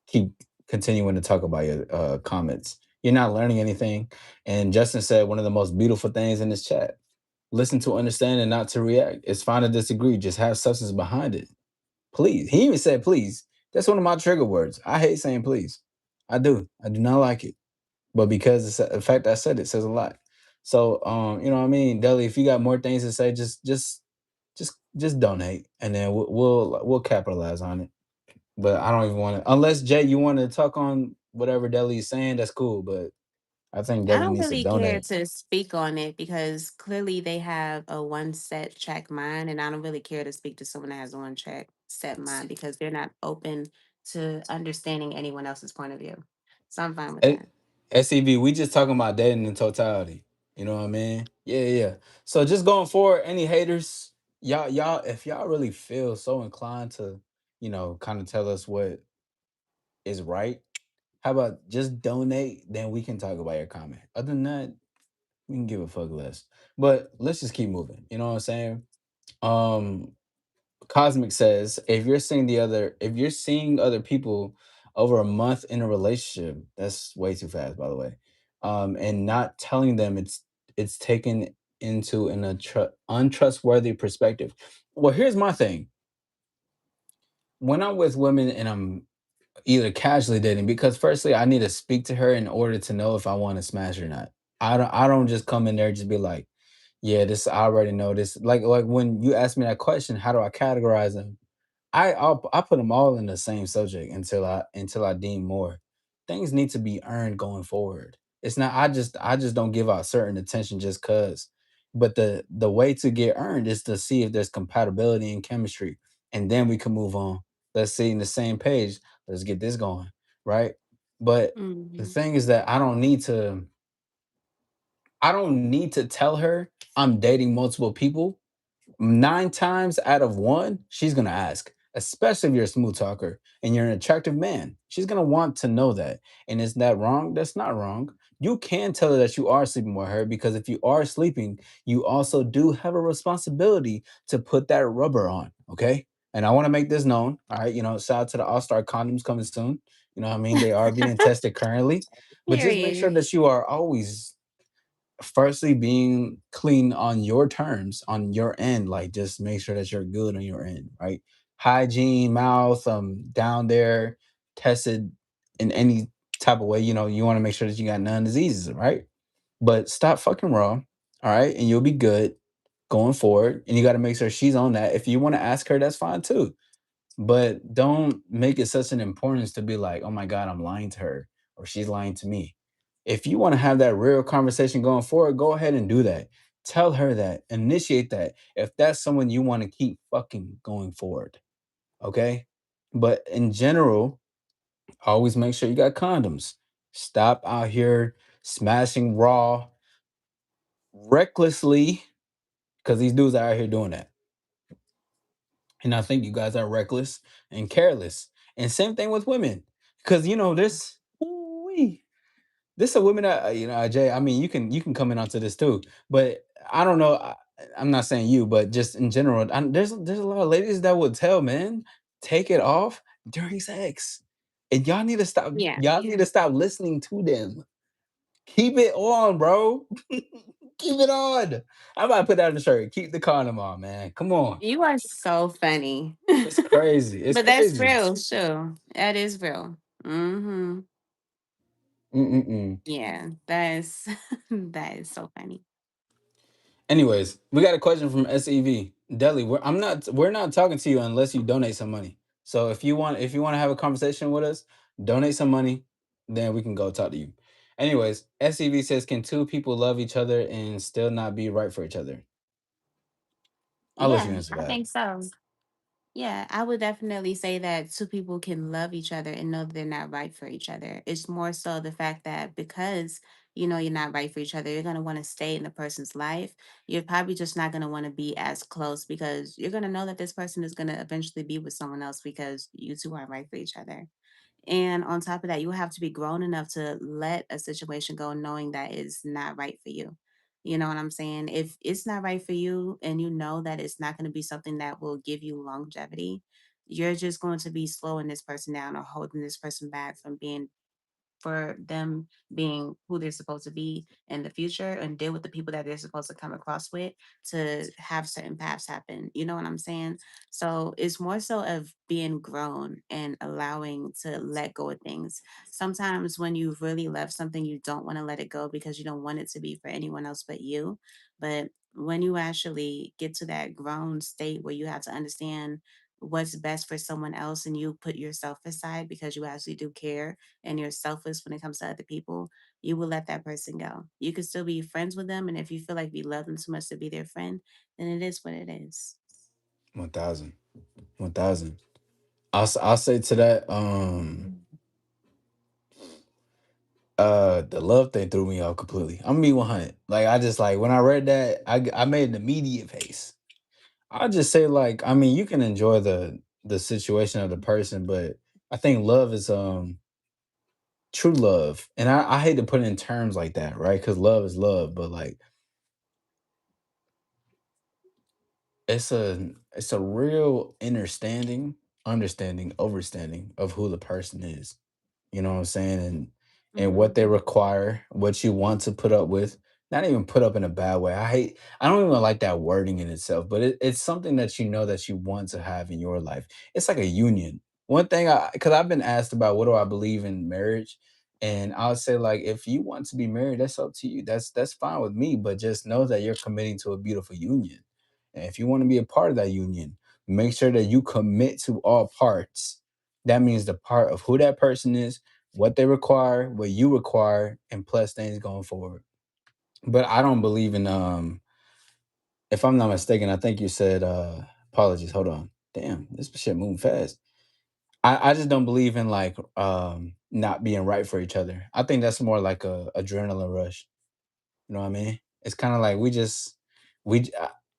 keep continuing to talk about your comments. You're not learning anything. And Justin said one of the most beautiful things in this chat. Listen to understand and not to react. It's fine to disagree. Just have substance behind it. Please. He even said please. That's one of my trigger words. I hate saying please. I do. I do not like it. But because it's the fact I said it says a lot. So you know what I mean, Deli, if you got more things to say, just donate and then we'll capitalize on it. But I don't even want to unless Jay, you want to talk on whatever Deli is saying, that's cool. But I think I Deli don't needs to really care donate. to speak on it because clearly they have a one set track mind, and I don't really care to speak to someone that has a one track set mind because they're not open to understanding anyone else's point of view. So I'm fine with Eh, that. SEV, we just talking about dating in totality. You know what I mean? Yeah, yeah. So just going forward, any haters, y'all, if y'all really feel so inclined to, kind of tell us what is right, how about just donate? Then we can talk about your comment. Other than that, we can give a fuck less. But let's just keep moving. You know what I'm saying? Um, Cosmic says, if you're seeing other people over a month in a relationship, that's way too fast, by the way. And not telling them it's taken into an untrustworthy perspective. Well, here's my thing. When I'm with women and I'm either casually dating, because firstly, I need to speak to her in order to know if I want to smash or not. I don't just come in there and just be like, yeah, this I already know this. Like when you ask me that question, how do I categorize them? I put them all in the same subject until I deem more. Things need to be earned going forward. It's not I just don't give out certain attention just cuz. But the way to get earned is to see if there's compatibility and chemistry, and then we can move on. Let's see in the same page. Let's get this going, right? But the Mhm. thing is that I don't need to tell her I'm dating multiple people. 9 times out of one, she's gonna ask, especially if you're a smooth talker and you're an attractive man. She's gonna want to know that. And is that wrong? That's not wrong. You can tell her that you are sleeping with her because if you are sleeping, you also do have a responsibility to put that rubber on. Okay. And I want to make this known. All right. Shout out to the All Star condoms coming soon. You know what I mean? They are being tested currently. But just make sure Period. that you are always firstly being clean on your terms on your end, like just make sure that you're good on your end, right? Hygiene, mouth down there, tested in any type of way. You want to make sure that you got none diseases, right? But stop fucking raw, all right, and you'll be good going forward. And you got to make sure she's on that. If you want to ask her, that's fine too, but don't make it such an importance to be like, oh my God, I'm lying to her or she's lying to me. If you want to have that real conversation going forward, go ahead and do that. Tell her that, initiate that. If that's someone you want to keep fucking going forward, okay? But in general, always make sure you got condoms. Stop out here smashing raw recklessly because these dudes are out here doing that. And I think you guys are reckless and careless. And same thing with women. Because this ooh-wee, this a women that Jay, I mean you can come in onto this too. But I don't know. I'm not saying you, but just in general, there's a lot of ladies that would tell men, take it off during sex. And y'all need to stop, Yeah. listening to them. Keep it on, bro. Keep it on. I'm about to put that in the shirt. Keep the condom on, man. Come on. You are so funny. It's crazy. It's But that's crazy. real, sure. That is real. Mhm. Mm-mm-mm. Yeah, that's that is so funny. Anyways, we got a question from SEV. Deli, we're not talking to you unless you donate some money. So if you want to have a conversation with us, donate some money, then we can go talk to you. Anyways, SEV says, can two people love each other and still not be right for each other? I'll let Yeah, you answer I that. think so. Yeah, I would definitely say that two people can love each other and know that they're not right for each other. It's more so the fact that because you know you're not right for each other, you're going to want to stay in the person's life. You're probably just not going to want to be as close because you're going to know that this person is going to eventually be with someone else because you two aren't right for each other. And on top of that, you have to be grown enough to let a situation go knowing that it's not right for you. You know what I'm saying? If it's not right for you and you know that it's not going to be something that will give you longevity, you're just going to be slowing this person down or holding this person back from being for them being who they're supposed to be in the future and deal with the people that they're supposed to come across with to have certain paths happen. You know what I'm saying? So it's more so of being grown and allowing to let go of things. Sometimes when you really love something, you don't want to let it go because you don't want it to be for anyone else but you. But when you actually get to that grown state where you have to understand what's best for someone else and you put yourself aside because you actually do care and you're selfish when it comes to other people, you will let that person go. You can still be friends with them. And if you feel like you love them too much to be their friend, then it is what it is. 1,000. 1,000. I'll say to that, the love thing threw me off completely. I'm gonna be 100. Like I just like when I read that, I made an immediate face. I'll just say like, I mean, you can enjoy the situation of the person, but I think love is true love. And I hate to put it in terms like that, right? Because love is love, but like it's a real understanding of who the person is. You know what I'm saying? And what Mhm. they require, what you want to put up with. Not even put up in a bad way. I don't even like that wording in itself, but it's something that you know that you want to have in your life. It's like a union. One thing I because I've been asked about what do I believe in marriage, and I'll say like if you want to be married, that's up to you. That's fine with me, but just know that you're committing to a beautiful union. And if you want to be a part of that union, make sure that you commit to all parts. That means the part of who that person is, what they require, what you require, and plus things going forward. But I don't believe in if I'm not mistaken, I think you said apologies, hold on. Damn, this shit moving fast. I just don't believe in like not being right for each other. I think that's more like a adrenaline rush. You know what I mean? It's kind of like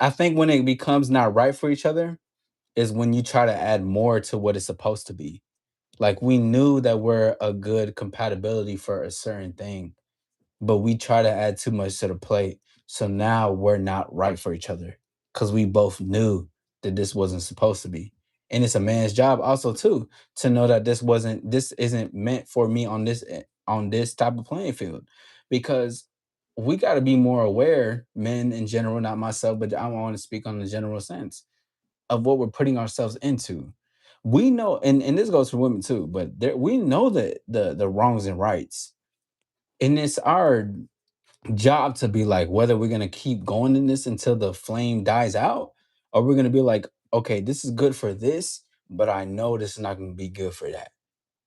I think when it becomes not right for each other is when you try to add more to what it's supposed to be. Like we knew that we're a good compatibility for a certain thing, but we try to add too much to the plate. So now we're not right for each other because we both knew that this wasn't supposed to be. And it's a man's job also too to know that this isn't meant for me on this type of playing field because we got to be more aware, men in general, not myself, but I want to speak on the general sense of what we're putting ourselves into. We know, and this goes for women too, but we know that the wrongs and rights, and it's our job to be like whether we're gonna keep going in this until the flame dies out, or we're gonna be like, okay, this is good for this, but I know this is not gonna be good for that,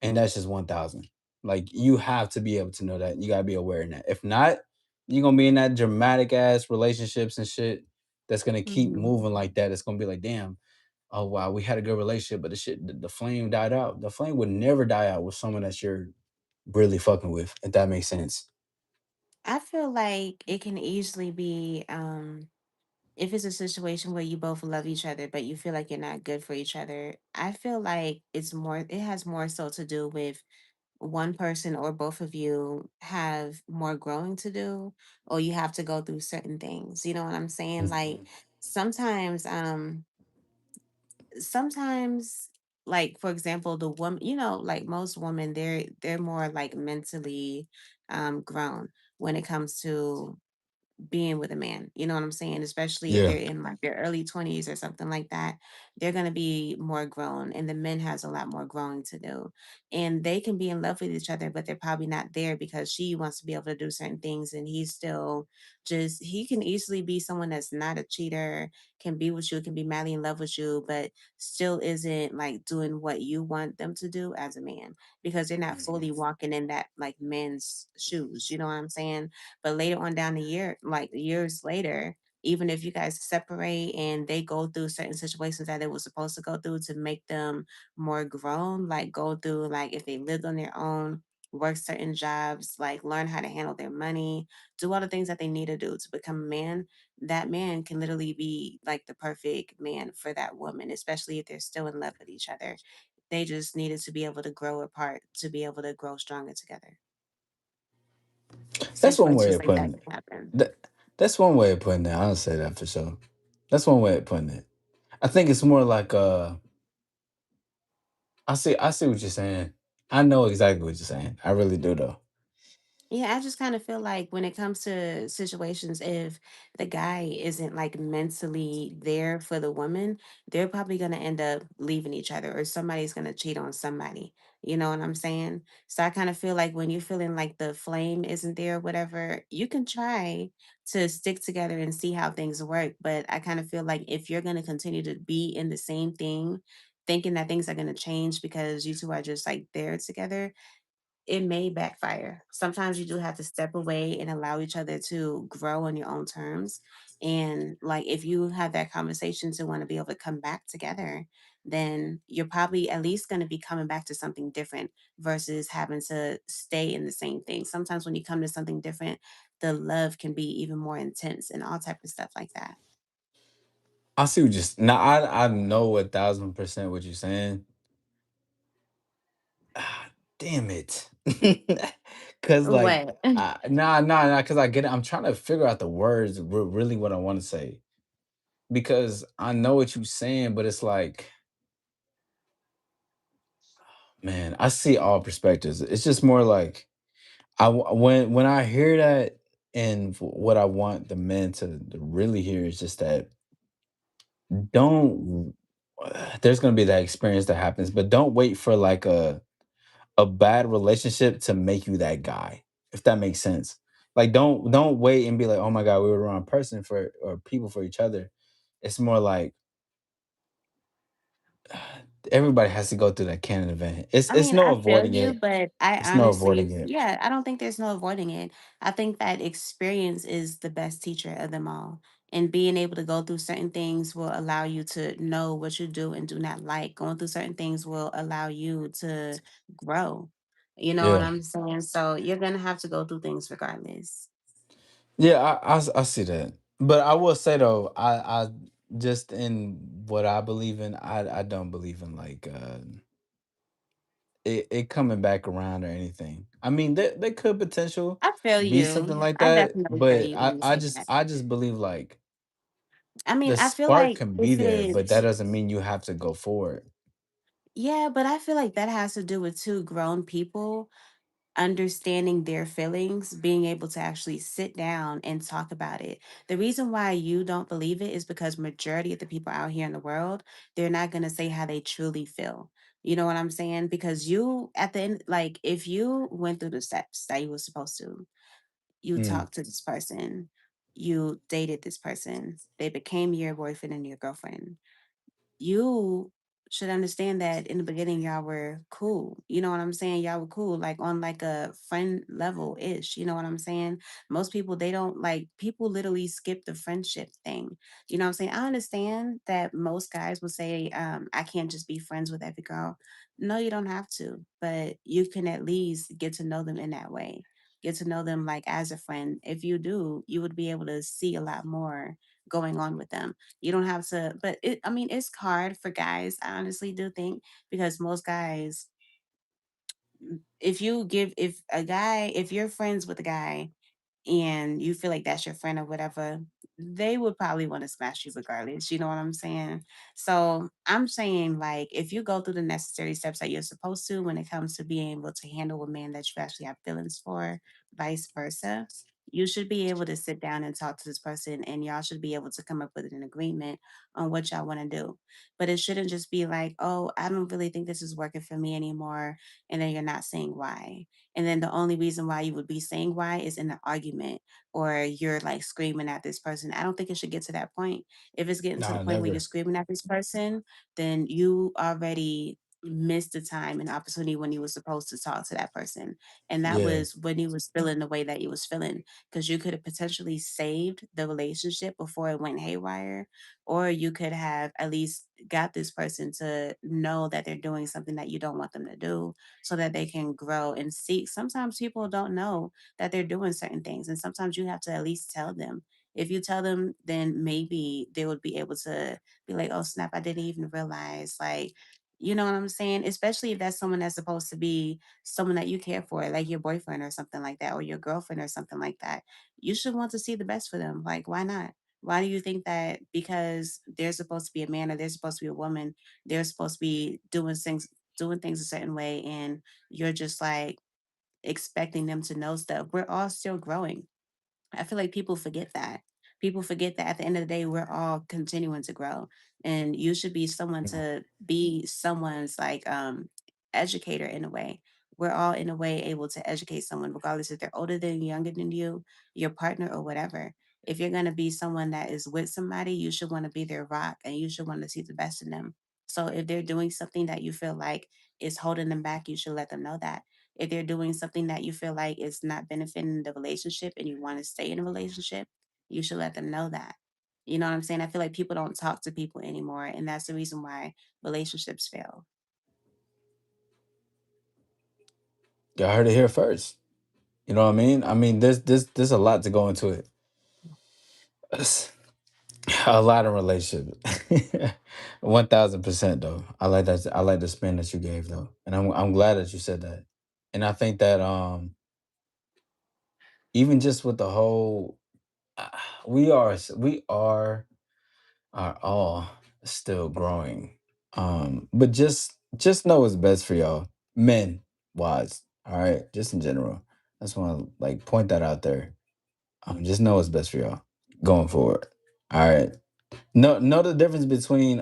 and that's just 1,000. Like you have to be able to know that. You gotta be aware in that. If not, you're gonna be in that dramatic ass relationships and shit that's gonna keep Mhm. moving like that. It's gonna be like, damn, oh wow, we had a good relationship, but the flame died out. The flame would never die out with someone that you're really fucking with, if that makes sense. I feel like it can easily be if it's a situation where you both love each other but you feel like you're not good for each other. I feel like it has more so to do with one person or both of you have more growing to do, or you have to go through certain things. You know what I'm saying? Like sometimes sometimes like for example the woman, like most women, they're more like mentally grown when it comes to being with a man. You know what I'm saying? Especially if Yeah. they're in like their early 20s or something like that. They're going to be more grown and the men has a lot more growing to do. And they can be in love with each other, but they're probably not there because she wants to be able to do certain things and he's still just he can easily be someone that's not a cheater, can be with you, can be madly in love with you, but still isn't like doing what you want them to do as a man because they're not fully walking in that like men's shoes. You know what I'm saying? But later on down the year, like years later, even if you guys separate and they go through certain situations that they were supposed to go through to make them more grown, like go through, like if they lived on their own, work certain jobs, like learn how to handle their money, do all the things that they need to do to become a man, that man can literally be like the perfect man for that woman, especially if they're still in love with each other. They just needed to be able to grow apart to be able to grow stronger together. That's one way Situations of like that putting it. can happen. That, that's one way of putting it. I'll say that for sure. That's one way of putting it. I think it's more like I see what you're saying. I know exactly what you're saying. I really do though. Yeah, I just kind of feel like when it comes to situations, if the guy isn't like mentally there for the woman, they're probably going to end up leaving each other or somebody's going to cheat on somebody. You know what I'm saying? So I kind of feel like when you're feeling like the flame isn't there, or whatever, you can try to stick together and see how things work. But I kind of feel like if you're going to continue to be in the same thing, thinking that things are going to change because you two are just like there together, it may backfire. Sometimes you do have to step away and allow each other to grow on your own terms. And like if you have that conversation to want to be able to come back together, then you're probably at least going to be coming back to something different versus having to stay in the same thing. Sometimes when you come to something different, the love can be even more intense and all type of stuff like that. I see what you're now. I know 1,000% what you're saying. Ah, damn it. Cause like What? nah, cause I get it. I'm trying to figure out the words really what I want to say. because I know what you're saying, but it's like, man, I see all perspectives. It's just more like when I hear that, and what I want the men to really hear is just that don't. There's gonna be that experience that happens, but don't wait for like a bad relationship to make you that guy, if that makes sense. Like don't wait and be like, oh my god, we were the wrong person for or people for each other. It's more like everybody has to go through that canon event. I It's mean, no I feel avoiding you, it. but I It's no honestly, avoiding it. yeah, I don't think there's no avoiding it. I think that experience is the best teacher of them all. And being able to go through certain things will allow you to know what you do and do not like. Going through certain things will allow you to grow. You know what Yeah. I'm saying? So you're going to have to go through things regardless. Yeah, I see that. But I will say though, I just in what I believe in, I don't believe in like it coming back around or anything. I mean, there could potential I feel be something you. like I that, definitely feel but you when you say that. I just believe like I mean, the I feel spark like can be if there, but that it, doesn't mean you have to go forward. yeah, but I feel like that has to do with two grown people understanding their feelings, being able to actually sit down and talk about it. The reason why you don't believe it is because majority of the people out here in the world, they're not going to say how they truly feel. You know what I'm saying? Because you at the end, like if you went through the steps that you were supposed to, you Mm, talked to this person, you dated this person, they became your boyfriend and your girlfriend, you should understand that in the beginning y'all were cool. You know what I'm saying? Y'all were cool, like on like a friend level ish. You know what I'm saying? Most people they don't like people literally skip the friendship thing. You know what I'm saying? I understand that most guys will say, I can't just be friends with every girl. No, you don't have to, but you can at least get to know them in that way. Get to know them like as a friend. If you do, you would be able to see a lot more going on with them. You don't have to, but I mean, it's hard for guys. I honestly do think because most guys, if a guy, if you're friends with a guy and you feel like that's your friend or whatever, they would probably want to smash you regardless. You know what I'm saying? So I'm saying, like, if you go through the necessary steps that you're supposed to when it comes to being able to handle a man that you actually have feelings for, vice versa, you should be able to sit down and talk to this person and y'all should be able to come up with an agreement on what y'all want to do. But it shouldn't just be like, oh, I don't really think this is working for me anymore. And then you're not saying why. And then the only reason why you would be saying why is in an argument or you're like screaming at this person. I don't think it should get to that point. If it's getting to the nah, point where you're never. screaming at this person, then you already missed the time and opportunity when you were supposed to talk to that person. And that Yeah, was when you was feeling the way that you was feeling. Because you could have potentially saved the relationship before it went haywire. Or you could have at least got this person to know that they're doing something that you don't want them to do so that they can grow and see. Sometimes people don't know that they're doing certain things, and sometimes you have to at least tell them. If you tell them, then maybe they would be able to be like, "Oh snap! I didn't even realize." Like, you know what I'm saying? Especially if that's someone that's supposed to be someone that you care for, like your boyfriend or something like that, or your girlfriend or something like that. You should want to see the best for them. Like, why not? Why do you think that because they're supposed to be a man or they're supposed to be a woman, they're supposed to be doing things a certain way and you're just like expecting them to know stuff. We're all still growing. I feel like people forget that. People forget that at the end of the day, we're all continuing to grow. And you should be someone to be someone's like educator in a way. We're all in a way able to educate someone, regardless if they're older than younger than you, your partner or whatever. If you're gonna be someone that is with somebody, you should want to be their rock and you should want to see the best in them. So if they're doing something that you feel like is holding them back, you should let them know that if they're doing something that you feel like is not benefiting the relationship and you want to stay in a relationship, you should let them know that. You know what I'm saying? I feel like people don't talk to people anymore, and that's the reason why relationships fail. y'all heard it here first. You know what I mean? I mean, there's a lot to go into it. It's a lot of relationships. 1000% though. I like that. I like the spin that you gave though, and I'm glad that you said that. And I think that even just with the whole, uh, we are. are all still growing. But just know what's best for y'all, men wise. All right, just in general. I just want to like point that out there. Just know what's best for y'all going forward. All right. Know the difference between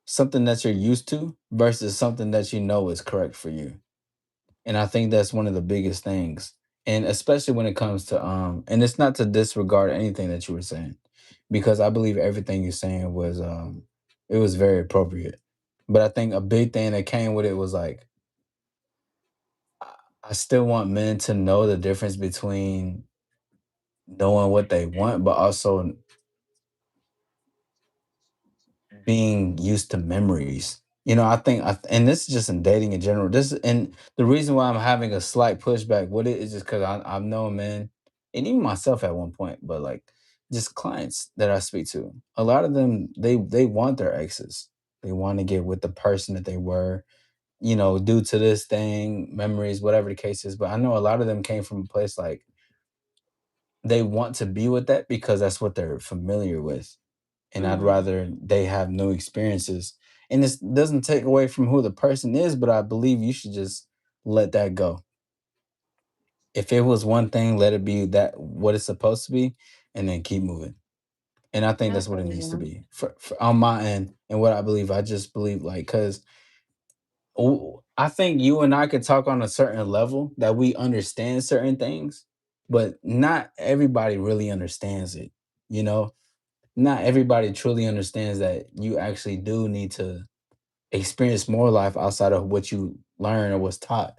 something that you're used to versus something that you know is correct for you. And I think that's one of the biggest things. And especially when it comes to and it's not to disregard anything that you were saying, because I believe everything you're saying was it was very appropriate. But I think a big thing that came with it was like I I still want men to know the difference between knowing what they want, but also being used to memories. I think, and this is just in dating in general. This and the reason why I'm having a slight pushback with it is just because I've known men, and even myself at one point, but like just clients that I speak to, a lot of them they want their exes. They want to get with the person that they were, due to this thing, memories, whatever the case is. But I know a lot of them came from a place like they want to be with that because that's what they're familiar with, and I'd Mm. rather they have new experiences. And this doesn't take away from who the person is, but I believe you should just let that go. If it was one thing, let it be that what it's supposed to be, and then keep moving. And I think I that's what feel it needs to you. be for on my end. And what I believe, I just believe like because I think you and I could talk on a certain level that we understand certain things, but not everybody really understands it. You know, not everybody truly understands that you actually do need to experience more life outside of what you learn or was taught.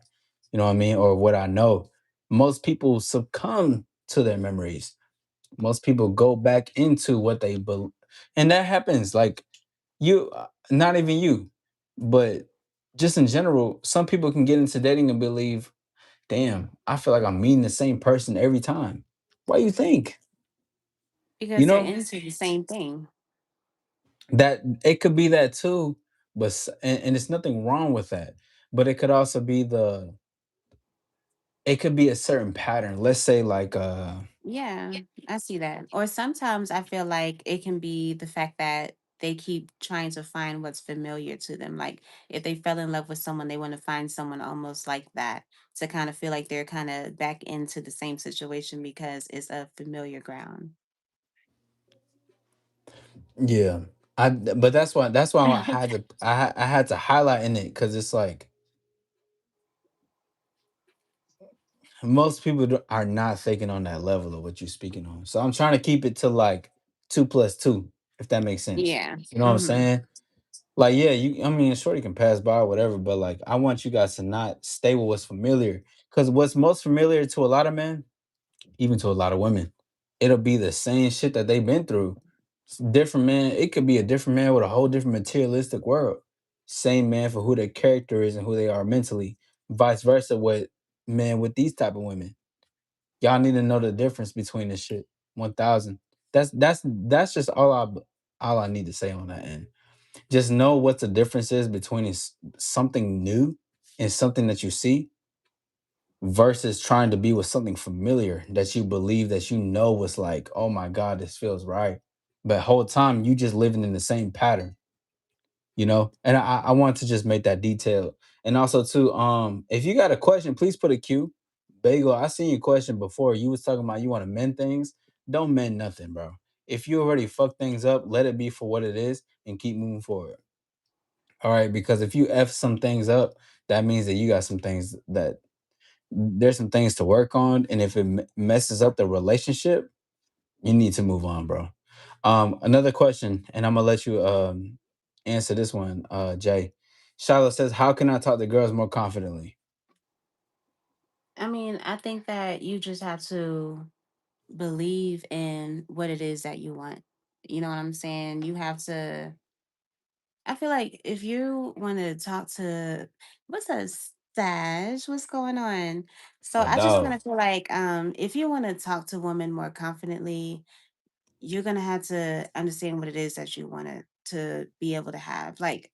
You know what I mean? Or what I know. Most people succumb to their memories. Most people go back into what they believe. And that happens. Like not even you, but just in general, some people can get into dating and believe, damn, I feel like I'm meeting the same person every time. Why you think? You Because they're know? into the same thing. That it could be that too, but and it's nothing wrong with that. But it could also be it could be a certain pattern. Let's say like Yeah, I see that. Or sometimes I feel like it can be the fact that they keep trying to find what's familiar to them. Like if they fell in love with someone, they want to find someone almost like that to kind of feel like they're kind of back into the same situation because it's a familiar ground. yeah. But that's why I had to highlight in it cuz it's like most people are not thinking on that level of what you're speaking on. So I'm trying to keep it to like 2 plus 2, if that makes sense. Yeah. You know what I'm Hmm. saying? Like, yeah, I mean, shorty can pass by or whatever, but like, I want you guys to not stay with what's familiar. Because what's most familiar to a lot of men, even to a lot of women, it'll be the same shit that they've been through. Different man, it could be a different man with a whole different materialistic world. Same man for who their character is and who they are mentally. Vice versa with men with these type of women. Y'all need to know the difference between this shit. 1,000. That's just all I need to say on that end. Just know what the difference is between something new and something that you see versus trying to be with something familiar that you believe that you know was like, oh my God, this feels right. But whole time you just living in the same pattern, you know? And I want to just make that detail. And also too, if you got a question, please put a Q. Bagel, I seen your question before. You was talking about you want to mend things. Don't mend nothing, bro. If you already fucked things up, let it be for what it is and keep moving forward. All right, because if you F some things up, that means that you got some things that there's some things to work on. And if it messes up the relationship, you need to move on, bro. Another question, and I'm gonna let you answer this one, Jay. Charlotte says, how can I talk to girls more confidently? I mean, I think that you just have to believe in what it is that you want. You know what I'm saying? You have to I feel like if you want to talk to what's up, Stash? What's going on? So My I just want dog. to feel like if you want to talk to women more confidently, you're gonna have to understand what it is that you want to be able to have. Like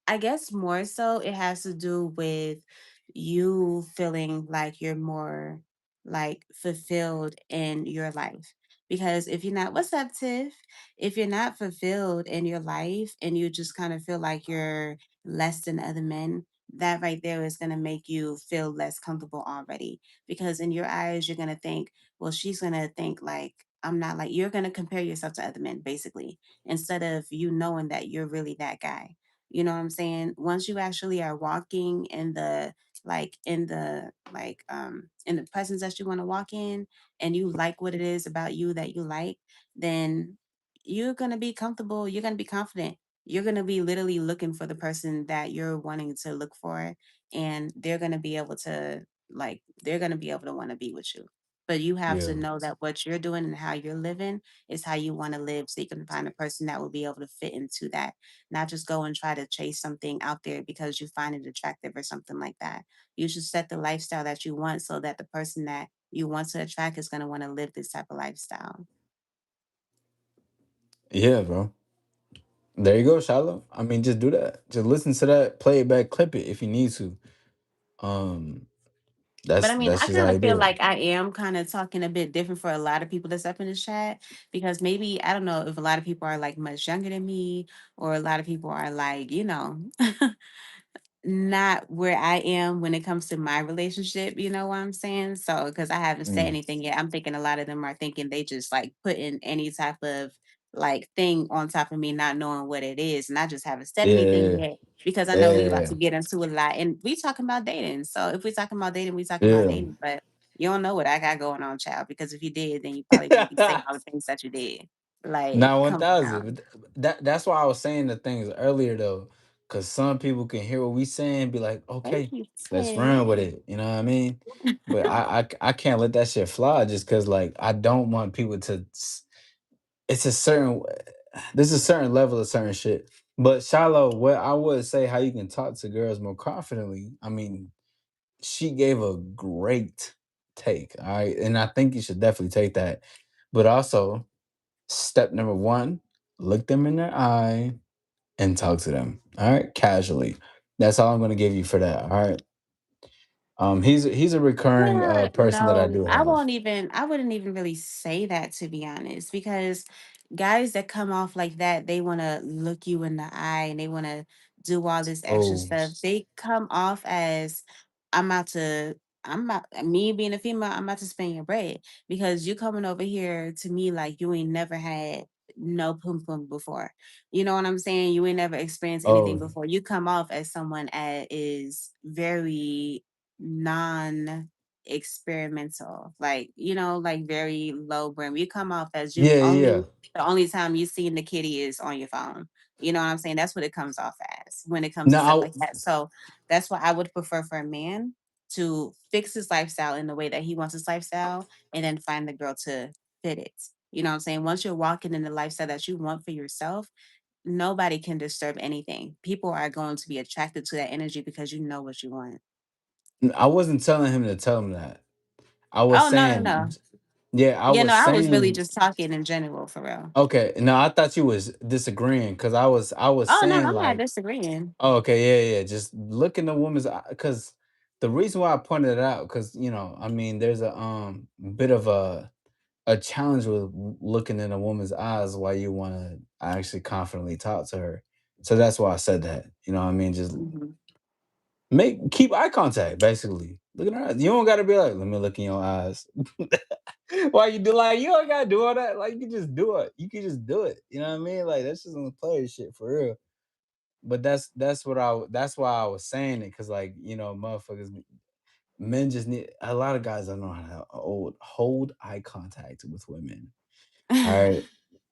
I guess more so it has to do with you feeling like you're more like fulfilled in your life. Because if you're not, what's up, Tiff? If you're not fulfilled in your life and you just kind of feel like you're less than other men, that right there is going to make you feel less comfortable already. Because in your eyes, you're going to think, well, she's going to think like, I'm not like, you're going to compare yourself to other men, basically, instead of you knowing that you're really that guy. You know what I'm saying? Once you actually are walking in the, in the presence that you want to walk in, and you like what it is about you that you like, then you're going to be comfortable. You're going to be confident. You're going to be literally looking for the person that you're wanting to look for. And they're going to be able to, they're going to be able to want to be with you. But you have Yeah. to know that what you're doing and how you're living is how you want to live. So you can find a person that will be able to fit into that, not just go and try to chase something out there because you find it attractive or something like that. You should set the lifestyle that you want so that the person that you want to attract is going to want to live this type of lifestyle. Yeah, bro. There you go, Shiloh. I mean, just do that. Just listen to that, play it back, clip it if you need to. Um, But I mean, that's I just kind how of you feel do it. like I am kind of talking a bit different for a lot of people that's up in the chat, because maybe I don't know if a lot of people are like much younger than me, or a lot of people are like, not where I am when it comes to my relationship, you know what I'm saying? So, because I haven't said Mm. anything yet, I'm thinking a lot of them are thinking they just like putting any type of like thing on top of me, not knowing what it is. And I just haven't said anything Yeah, yet because I know we about yeah, to get into a lot. And we talking about dating. So if we talking about dating, we talking about yeah. dating. But you don't know what I got going on, child, because if you did, then you probably wouldn't be saying all the things that you did. Like, Now one come on now. thousand. That's why I was saying the things earlier though, because some people can hear what we saying, and be like, Thank okay, you, let's Tiff. run with it. You know what I mean? But I can't let that shit fly just because like I don't want people to. It's a certain. There's a certain level of certain shit. But Shiloh, what I would say, how you can talk to girls more confidently. I mean, she gave a great take. All right. And I think you should definitely take that. But also, step number one, look them in their eye and talk to them. All right. Casually. That's all I'm gonna give you for that. All right. He's a recurring person that I No, do have. I wouldn't even really say that, to be honest, because guys that come off like that, they want to look you in the eye and they want to do all this extra Oh, stuff. They come off as, I'm about to, I'm about, me being a female, I'm about to spend your bread because you coming over here to me like you ain't never had no pum pum before. You know what I'm saying? You ain't never experienced anything oh, before. You come off as someone that is very non experimental, like, like very low brim. You come off as you yeah, only, yeah. the only time you seen the kitty is on your phone. You know what I'm saying? That's what it comes off as when it comes to stuff No, like that. So that's why I would prefer for a man to fix his lifestyle in the way that he wants his lifestyle, and then find the girl to fit it. You know what I'm saying? Once you're walking in the lifestyle that you want for yourself, nobody can disturb anything. People are going to be attracted to that energy because you know what you want. I wasn't telling him to tell him that. I was Oh, no, no, no. saying, yeah, I Yeah, no, was I was really saying, just talking in general, for real. okay. No, I thought you was disagreeing because I was Oh, no, saying I'm not like, disagreeing. oh, okay, yeah, yeah. Just look in the woman's eye, because the reason why I pointed it out, because I mean, there's a bit of a challenge with looking in a woman's eyes while you want to actually confidently talk to her. So that's why I said that. You know what I mean? Just Mhm. keep eye contact, basically. Look in her eyes. You don't gotta be like, let me look in your eyes. Why you do like you don't gotta do all that? Like you can just do it. You can just do it. You know what I mean? Like that's just some player shit for real. But that's why I was saying it, because like motherfuckers, men just need, a lot of guys don't know how to hold eye contact with women. All right,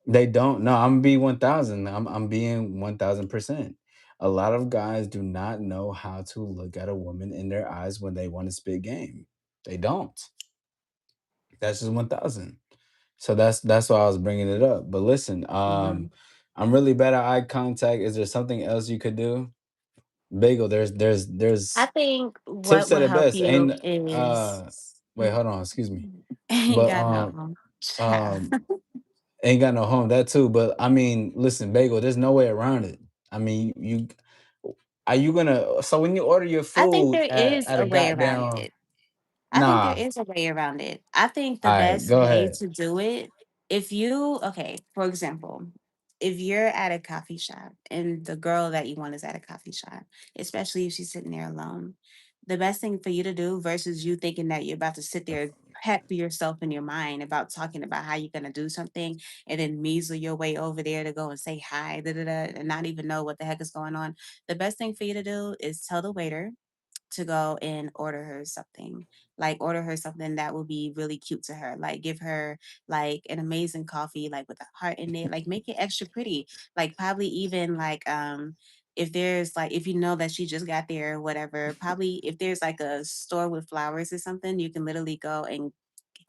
they don't. No, I'm gonna be 1,000. I'm being 1,000%. A lot of guys do not know how to look at a woman in their eyes when they want to spit game. They don't. That's just 1,000. So that's why I was bringing it up. But listen, Mhm. I'm really bad at eye contact. Is there something else you could do? Bagel, I there's think Tiff what will said it help best. you Ain't is wait, hold on, excuse me. ain't But got no child. um ain't got no home, that too. But I mean, listen, Bagel, there's no way around it. I mean, you are you gonna, so when you order your I think food there is at a a way around goddamn, it. I think there nah. is a way around it. I think the All right, best go way ahead. to do it if you okay, for example, if you're at a coffee shop and the girl that you want is at a coffee shop, especially if she's sitting there alone, the best thing for you to do versus you thinking that you're about to sit there pep yourself in your mind about talking about how you're gonna do something and then measle your way over there to go and say hi, da, da, da, and not even know what the heck is going on. The best thing for you to do is tell the waiter to go and order her something. Like order her something that will be really cute to her. Like give her like an amazing coffee, like with a heart in it. Like make it extra pretty. Like probably even like if there's like if you know that she just got there or whatever, probably if there's like a store with flowers or something, you can literally go and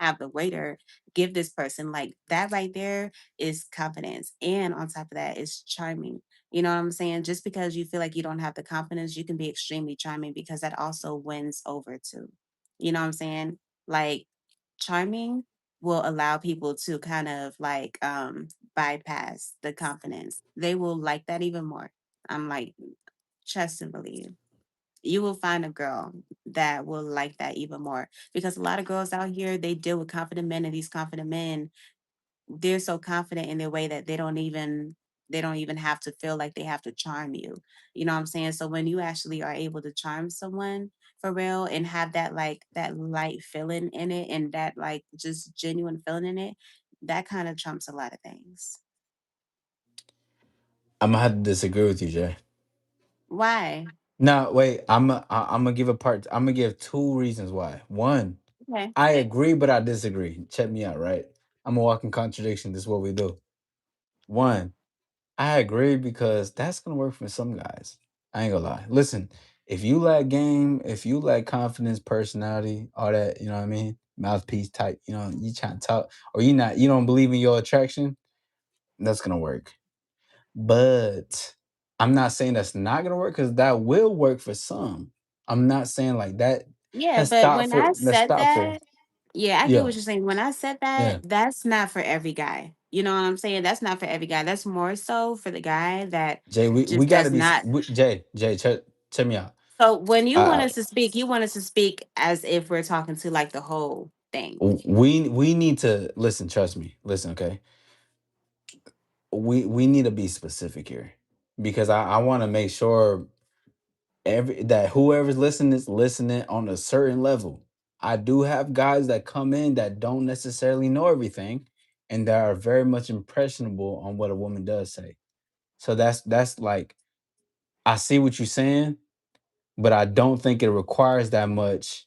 have the waiter give this person like that right there is confidence. And on top of that is charming. You know what I'm saying? Just because you feel like you don't have the confidence, you can be extremely charming because that also wins over too. You know what I'm saying? Like charming will allow people to kind of like bypass the confidence. They will like that even more. I'm like, trust and believe. You will find a girl that will like that even more because a lot of girls out here they deal with confident men, and these confident men they're so confident in their way that they don't even have to feel like they have to charm you. You know what I'm saying? So when you actually are able to charm someone for real and have that like that light feeling in it and that like just genuine feeling in it, that kind of trumps a lot of things. I'm gonna have to disagree with you, Jay. Why? No, wait. I'm gonna give a part. I'm gonna give two reasons why. One, Okay. I agree, but I disagree. Check me out, right? I'm a walking contradiction. This is what we do. One, I agree because that's gonna work for some guys. I ain't gonna lie. Listen, if you lack game, if you lack confidence, personality, all that, you know what I mean? Mouthpiece type, you trying to talk, or you don't believe in your attraction, that's gonna work. But I'm not saying that's not gonna work because that will work for some. I'm not saying like that. Yeah, That's but stop when for I that's said stop for that, yeah, I get yeah, what you're saying. When I said that, yeah. that's not for every guy. You know what I'm saying? That's not for every guy. That's more so for the guy that Jay, we just gotta does be not. Jay, check me out. So when you want I, us to speak, you want us to speak as if we're talking to like the whole thing. we need to listen, trust me. Listen, okay? We need to be specific here because I want to make sure every that whoever's listening is listening on a certain level. I do have guys that come in that don't necessarily know everything and that are very much impressionable on what a woman does say. So that's like I see what you're saying, but I don't think it requires that much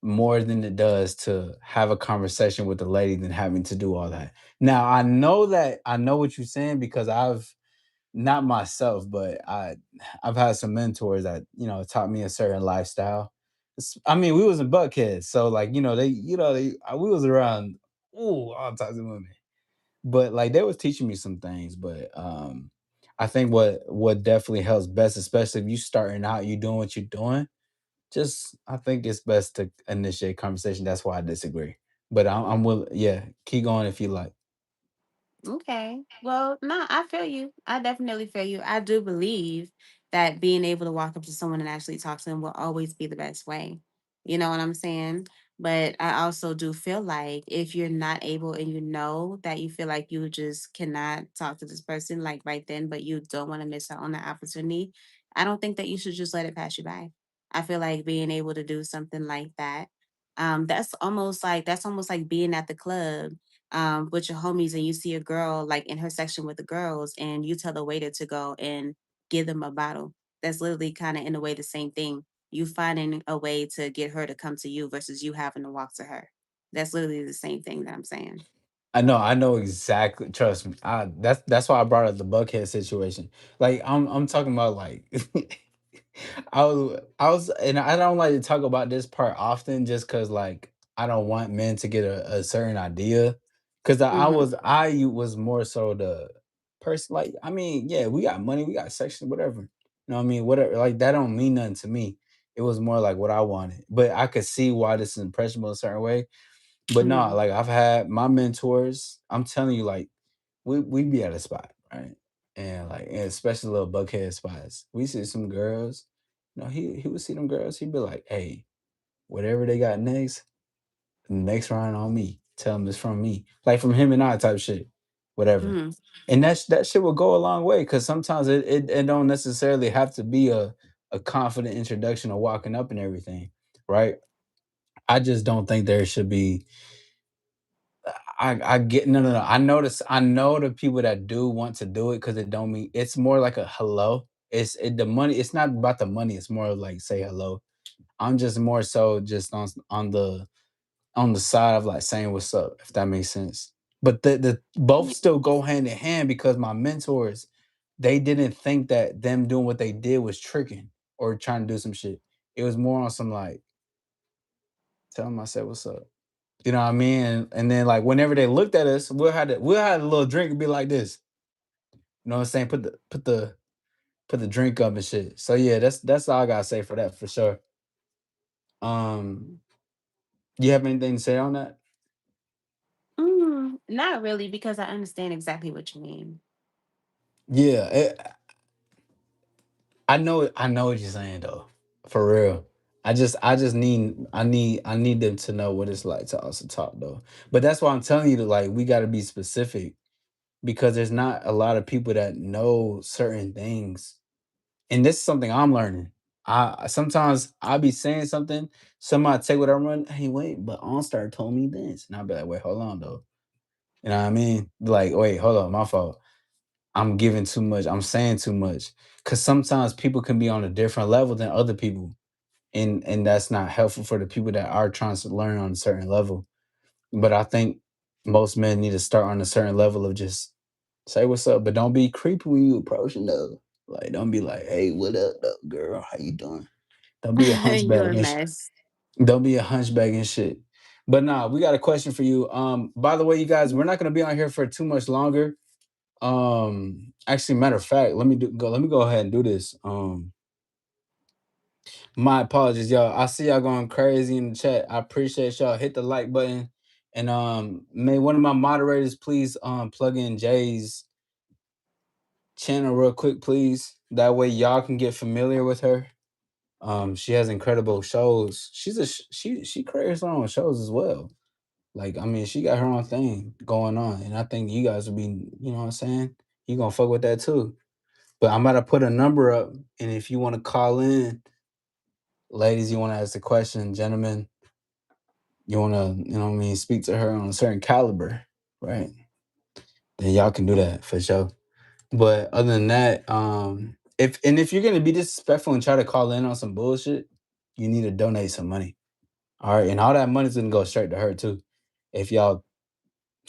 more than it does to have a conversation with the lady than having to do all that. Now I know what you're saying because I've not myself, but I've had some mentors that taught me a certain lifestyle. I mean, we was in Buckhead, so like we was around all types of women, but like they was teaching me some things. But I think what definitely helps best, especially if you starting out, you doing what you're doing. Just I think it's best to initiate conversation. That's why I disagree. But I'm willing. Yeah, keep going if you like. Okay. Well, no, I feel you. I definitely feel you. I do believe that being able to walk up to someone and actually talk to them will always be the best way. You know what I'm saying? But I also do feel like if you're not able and you know that you feel like you just cannot talk to this person like right then, but you don't want to miss out on the opportunity, I don't think that you should just let it pass you by. I feel like being able to do something like that, that's almost like being at the club with your homies and you see a girl like in her section with the girls and you tell the waiter to go and give them a bottle. That's literally kind of in a way the same thing. You finding a way to get her to come to you versus you having to walk to her. That's literally the same thing that I'm saying. I know exactly. Trust me. That's why I brought up the Buckhead situation. Like I'm talking about like I was and I don't like to talk about this part often just because like I don't want men to get a certain idea. Cause Hmm. I was more so the person like I mean, yeah, we got money, we got section, whatever. You know what I mean? Whatever, like that don't mean nothing to me. It was more like what I wanted. But I could see why this is impressionable a certain way, but no, Hmm. like I've had my mentors, I'm telling you, like we be at a spot, right? And especially little buckhead spots. We see some girls, he would see them girls, he'd be like, hey, whatever they got next round on me. Tell him it's from me, like from him and I type shit, whatever. Mhm. And that shit will go a long way because sometimes it don't necessarily have to be a confident introduction or walking up and everything, right? I just don't think there should be. I get no. I know the people that do want to do it because it don't mean it's more like a hello. The money. It's not about the money. It's more like say hello. I'm just more so just on the side of like saying what's up, if that makes sense. But the both Yeah. still go hand in hand because my mentors, they didn't think that them doing what they did was tricking or trying to do some shit. It was more on some like, tell them I said what's up. You know what I mean? And then like whenever they looked at us, we'll have a little drink and be like this. You know what I'm saying? Put the drink up and shit. So yeah, that's all I gotta say for that for sure. Um, you have anything to say on that? Not really, because I understand exactly what you mean. Yeah, I know what you're saying though. For real. I need them to know what it's like to also talk though. But that's why I'm telling you that like we gotta be specific because there's not a lot of people that know certain things. And this is something I'm learning. I sometimes I'll be saying something, somebody take what I'm running, hey, wait, but OnStar told me this. And I'll be like, wait, hold on though. You know what I mean? Like, wait, hold on, my fault. I'm giving too much. I'm saying too much. Cause sometimes people can be on a different level than other people. And that's not helpful for the people that are trying to learn on a certain level. But I think most men need to start on a certain level of just say what's up, but don't be creepy when you approaching though. Like don't be like, hey, what up, though, girl? How you doing? Don't be a You're hunchback a and mess. don't be a hunchback and shit. But nah, we got a question for you. By the way, you guys, we're not gonna be on here for too much longer. Actually, matter of fact, let me go ahead and do this. My apologies, y'all. I see y'all going crazy in the chat. I appreciate y'all. Hit the like button. And may one of my moderators please plug in Jay's channel real quick, please. That way y'all can get familiar with her. She has incredible shows. She creates her own shows as well. Like, I mean, she got her own thing going on. And I think you guys will be, you know what I'm saying? You gonna fuck with that too. But I'm about to put a number up. And if you want to call in, ladies, you want to ask a question, gentlemen, you want to, you know what I mean, speak to her on a certain caliber, right? Then y'all can do that for sure. But other than that, if you're gonna be disrespectful and try to call in on some bullshit, you need to donate some money. All right, and all that money's gonna go straight to her too. If y'all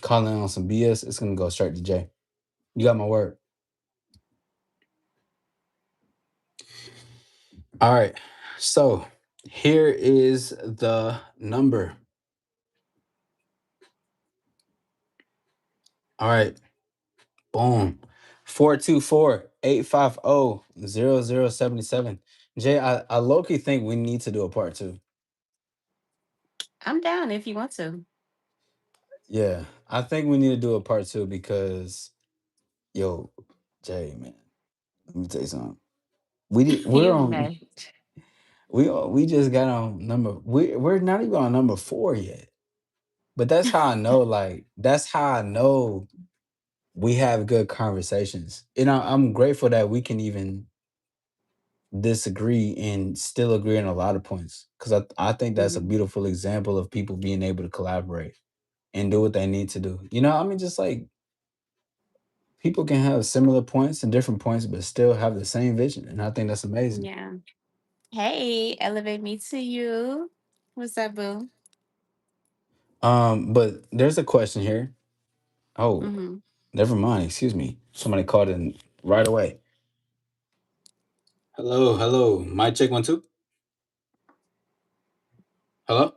call in on some BS, it's gonna go straight to Jay. You got my word. All right. So here is the number. All right. Boom. 424-850-0077. Jay, I low-key think we need to do a part two. I'm down if you want to. Yeah. I think we need to do a part two because yo, Jay, man, let me tell you something. We're You're a on mess. we just got on we're not even on number 4 yet. But that's how I know, like, that's how I know we have good conversations. And I'm grateful that we can even disagree and still agree on a lot of points. Cause I think that's a Mhm. beautiful example of people being able to collaborate and do what they need to do. You know, I mean, just like people can have similar points and different points, but still have the same vision. And I think that's amazing. Yeah. Hey, elevate me to you. What's up, boo? But there's a question here. Oh, Hmm. never mind. Excuse me. Somebody called in right away. Hello, hello. Mic check 1 2. Hello.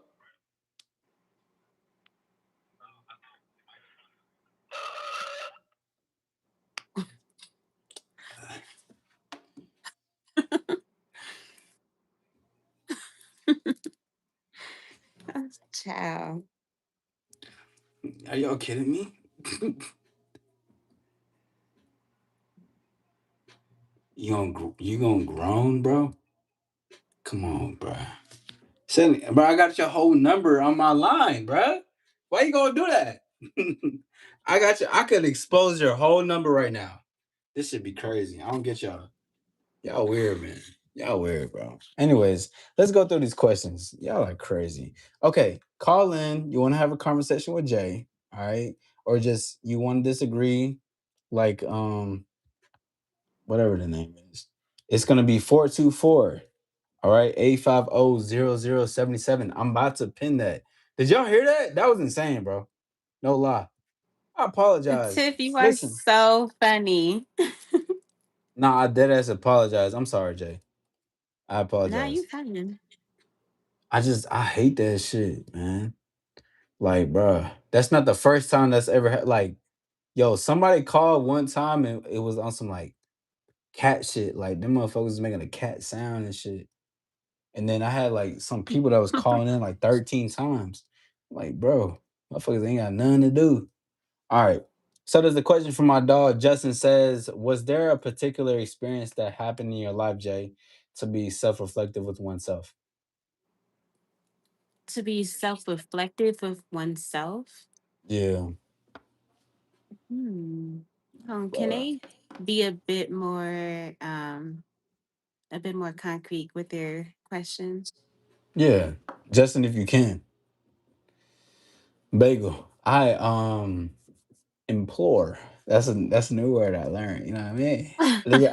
Ciao. Are y'all kidding me? You gonna groan, bro? Come on, bro. Bro, I got your whole number on my line, bro. Why you gonna do that? I got you. I could expose your whole number right now. This should be crazy. I don't get y'all. Y'all weird, man. Y'all weird, bro. Anyways, let's go through these questions. Y'all are crazy. Okay, call in. You want to have a conversation with Jay, all right? Or just you want to disagree, like whatever the name is. It's gonna be 424. All right, 850 I'm about to pin that. Did y'all hear that? That was insane, bro. No lie. I apologize. Tiff, you are Listen, so funny. nah, I dead ass apologize. I'm sorry, Jay. I Now you apologize. funny. I hate that shit, man. Like, bruh, that's not the first time that's ever like, yo, somebody called one time and it was on some like cat shit. Like them motherfuckers was making a cat sound and shit. And then I had like some people that was calling in like 13 times. Like, bro, motherfuckers ain't got nothing to do. All right. So there's a question from my dog. Justin says, was there a particular experience that happened in your life, Jay, to be self-reflective with oneself? To be self-reflective with oneself. Yeah. Hmm. Can Uh, they be a bit more concrete with their question? yeah. Justin, if you can. Bagel. I implore. That's a new word I learned. You know what I mean?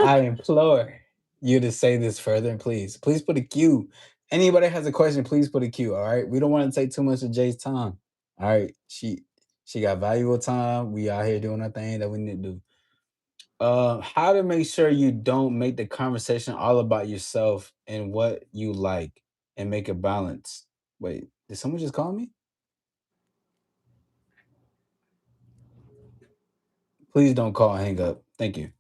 I implore you to say this further, and please, please put a Q. Anybody has a question, please put a Q. All right. We don't want to take too much of Jay's time. All right. She got valuable time. We out here doing our thing that we need to do. How to make sure you don't make the conversation all about yourself and what you like and make a balance. Wait, did someone just call me? Please don't call and hang up. Thank you.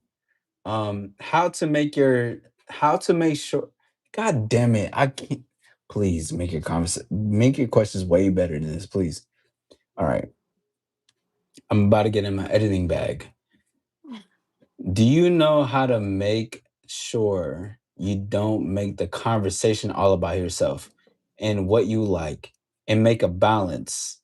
How to make your how to make sure God damn it. I can't please make your questions way better than this, please. All right. I'm about to get in my editing bag. Do you know how to make sure you don't make the conversation all about yourself and what you like and make a balance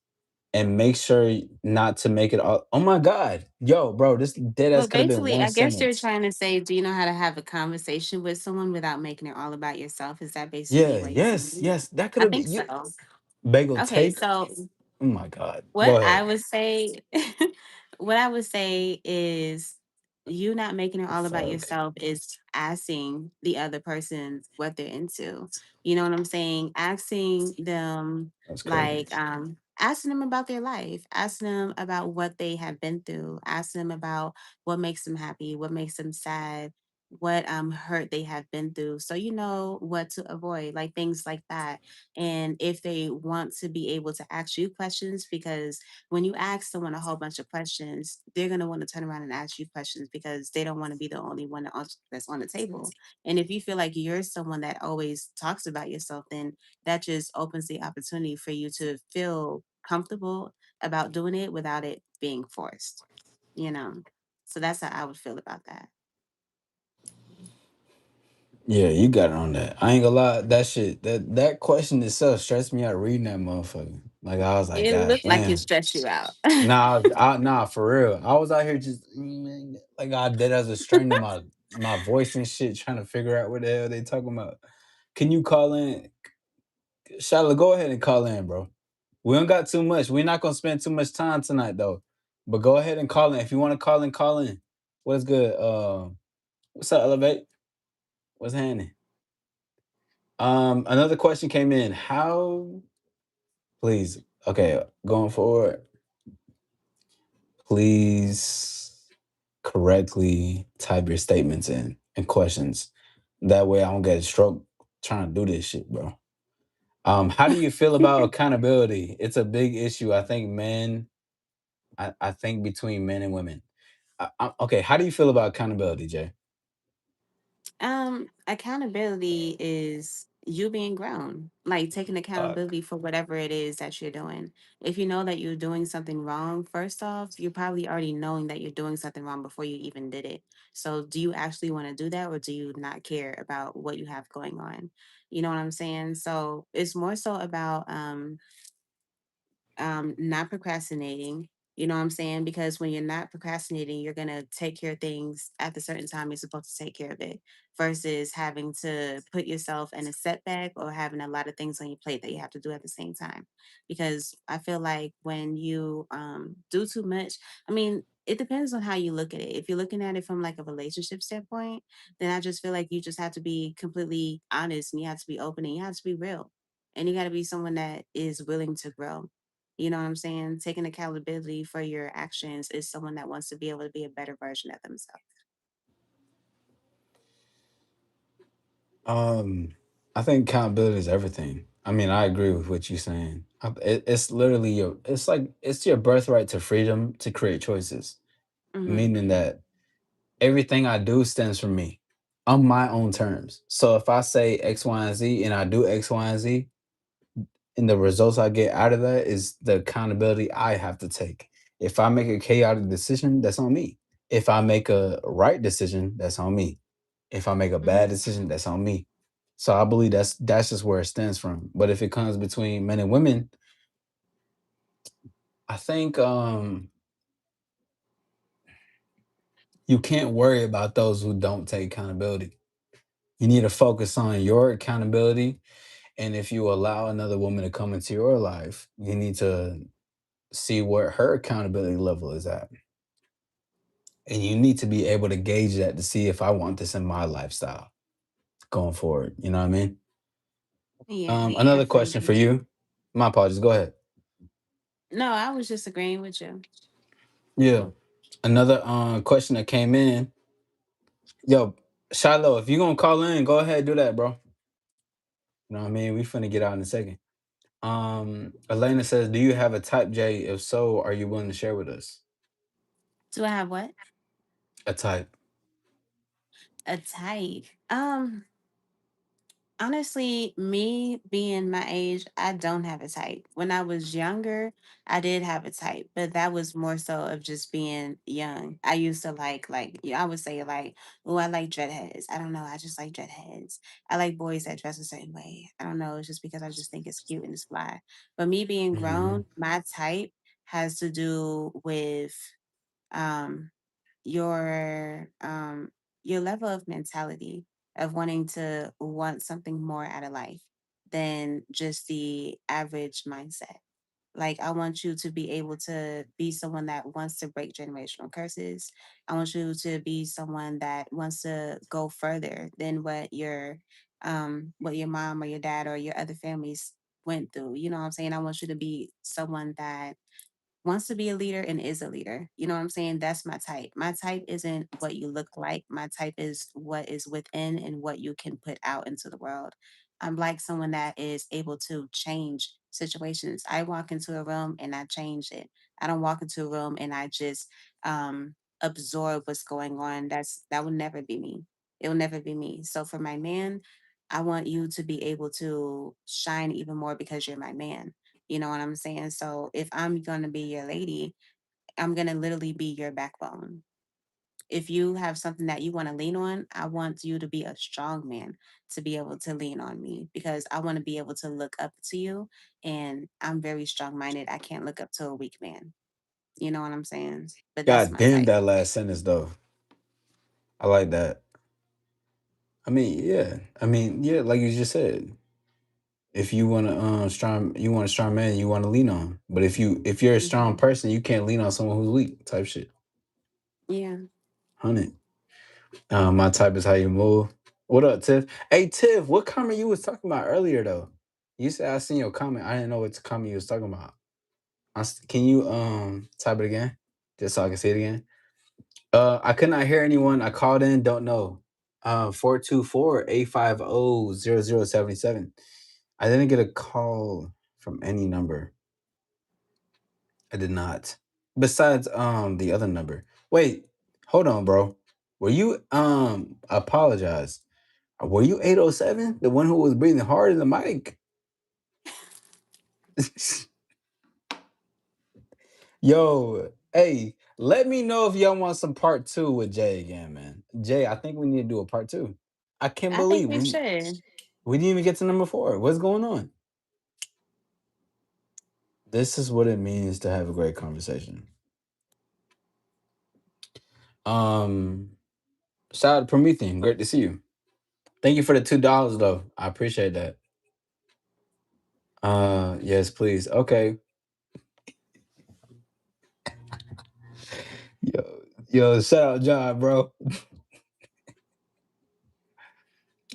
and make sure not to make it all oh my god. Yo, bro, this dead ass Well, could have been basically, one I guess you're sentence. trying to say, do you know how to have a conversation with someone without making it all about yourself? Is that basically Yeah, what you're yes, saying? yes. That could I have think been you so. bagel Okay, take. so Oh my god. what Go I ahead. would say, what I would say is you not making it all about Fuck. yourself is asking the other person what they're into. You know what I'm saying? Asking them That's crazy. like asking them about their life, asking them about what they have been through, asking them about what makes them happy, what makes them sad, what hurt they have been through. So you know what to avoid, like things like that. And if they want to be able to ask you questions, because when you ask someone a whole bunch of questions, they're going to want to turn around and ask you questions because they don't want to be the only one that's on the table. And if you feel like you're someone that always talks about yourself, then that just opens the opportunity for you to feel comfortable about doing it without it being forced, you know? So that's how I would feel about that. Yeah, you got it on that. I ain't gonna lie, that shit, that question itself stressed me out reading that motherfucker. Like I was like, It God looked like it damn. stressed you out. Nah, for real. I was out here just like I did as a strain in my voice and shit, trying to figure out what the hell they talking about. Can you call in? Shala, go ahead and call in, bro. We don't got too much. We're not gonna spend too much time tonight though. But go ahead and call in. If you want to call in, call in. What's good? What's up, Elevate? What's happening? Another question came in. How please, okay, going forward, please correctly type your statements in and questions. That way I don't get a stroke trying to do this shit, bro. How do you feel about accountability? It's a big issue. I think between men and women. Okay, how do you feel about accountability, Jay? Accountability is you being grown, like taking Fuck. accountability for whatever it is that you're doing. If you know that you're doing something wrong, first off, you're probably already knowing that you're doing something wrong before you even did it. So, do you actually want to do that, or do you not care about what you have going on? You know what I'm saying? So, it's more so about not procrastinating. You know what I'm saying? Because when you're not procrastinating, you're gonna take care of things at the certain time you're supposed to take care of it, versus having to put yourself in a setback or having a lot of things on your plate that you have to do at the same time. Because I feel like when you do too much, I mean, it depends on how you look at it. If you're looking at it from like a relationship standpoint, then I just feel like you just have to be completely honest and you have to be open and you have to be real. And you got to be someone that is willing to grow. You know what I'm saying? Taking accountability for your actions is someone that wants to be able to be a better version of themselves. Um, I think accountability is everything. I mean, I agree with what you're saying. It's literally your. It's like it's your birthright to freedom to create choices. Hmm. Meaning that everything I do stands for me on my own terms. So if I say X, Y, and Z, and I do X, Y, and Z, and the results I get out of that is the accountability I have to take. If I make a chaotic decision, that's on me. If I make a right decision, that's on me. If I make a bad Hmm. decision, that's on me. So I believe that's just where it stems from. But if it comes between men and women, I think you can't worry about those who don't take accountability. You need to focus on your accountability. And if you allow another woman to come into your life, you need to see where her accountability level is at. And you need to be able to gauge that to see if I want this in my lifestyle going forward. You know what I mean? Yeah, I Another feel question for you. you. My apologies. Go ahead. No, I was just agreeing with you. Yeah. Another question that came in. Yo, Shiloh, if you gonna call in, go ahead, do that, bro. You know what I mean? We finna get out in a second. Elena says, "Do you have a type J? If so, are you willing to share with us Do I have what? a type?" A type. Honestly, me being my age, I don't have a type. When I was younger, I did have a type, but that was more so of just being young. I used to like, yeah, I would say like, oh, I like dreadheads. I don't know, I just like dreadheads. I like boys that dress a certain way. I don't know, it's just because I just think it's cute and it's fly. But me being Hmm. grown, my type has to do with um your um your level of mentality of wanting to want something more out of life than just the average mindset. Like, I want you to be able to be someone that wants to break generational curses. I want you to be someone that wants to go further than what your mom or your dad or your other families went through. You know what I'm saying? I want you to be someone that wants to be a leader and is a leader. You know what I'm saying? That's my type. My type isn't what you look like. My type is what is within and what you can put out into the world. I'm like someone that is able to change situations. I walk into a room and I change it. I don't walk into a room and I just absorb what's going on. That will never be me. It will never be me. So for my man, I want you to be able to shine even more because you're my man. You know what I'm saying? So if I'm going to be your lady, I'm going to literally be your backbone. If you have something that you want to lean on, I want you to be a strong man to be able to lean on me because I want to be able to look up to you. And I'm very strong minded. I can't look up to a weak man. You know what I'm saying? But that's God my damn type. that last sentence though. I like that. I mean, yeah. I mean, yeah, like you just said. If you want to strong you want a strong man you want to lean on. But if you're a strong Mhm. person, you can't lean on someone who's weak type shit. Yeah. 100. My type is how you move. What up, Tiff? Hey Tiff, what comment you was talking about earlier though? You said I seen your comment. I didn't know what comment you was talking about. Can you type it again? Just so I can see it again. I could not hear anyone. I called in, don't know. 424-850-0077. I didn't get a call from any number. I did not. Besides the other number. Wait, hold on, bro. Were you I apologize. Were you 807? The one who was breathing hard in the mic? Yo, hey, let me know if y'all want some part two with Jay again, man. Jay, I think we need to do a part two. I can't I think believe we we should. we didn't even get to number four. What's going on? This is what it means to have a great conversation. Um, Shout out to Promethean. Great to see you. Thank you for the $2 though. I appreciate that. Yes, please. Okay. Shout out John, bro.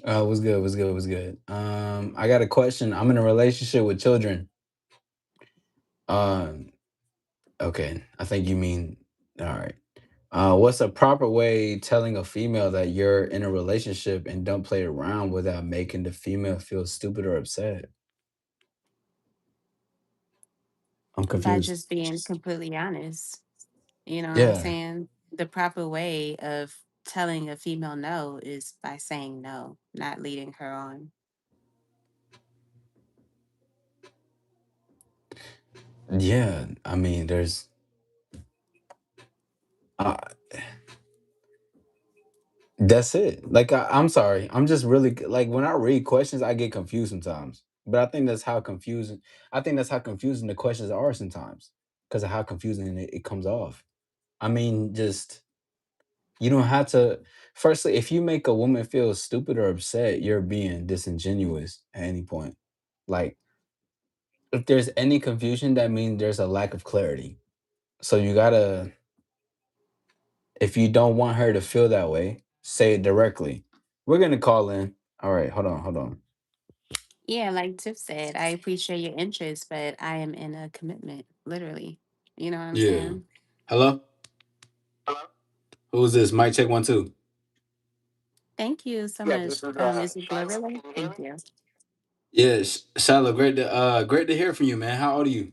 What's good? What's good? What's good? I got a question. I'm in a relationship with children. Um, okay. I think you mean all right. What's a proper way telling a female that you're in a relationship and don't play around without making the female feel stupid or upset? I'm By confused. just being completely honest. You know what I'm Yeah. saying? The proper way of telling a female no is by saying no, not leading her on. Yeah. I mean, uh, that's it. Like, I'm sorry. I'm just really like when I read questions, I get confused sometimes. But I think that's how confusing the questions are sometimes because of how confusing it comes off. I mean, just you don't have to. Firstly, if you make a woman feel stupid or upset, you're being disingenuous at any point. Like, if there's any confusion, that means there's a lack of clarity. So you gotta, if you don't want her to feel that way, say it directly. We're gonna call in. All right, hold on. Yeah, like Tiff said, I appreciate your interest, but I am in a commitment, literally. You know what I'm Yeah. saying? Hello? Who is this? Mic check 1 2. Thank you so Yeah, this much. is Is it Shiloh. Glorilla? Can you hear Thank me? you. Yeah, Shiloh, great to hear from you, man. How old are you?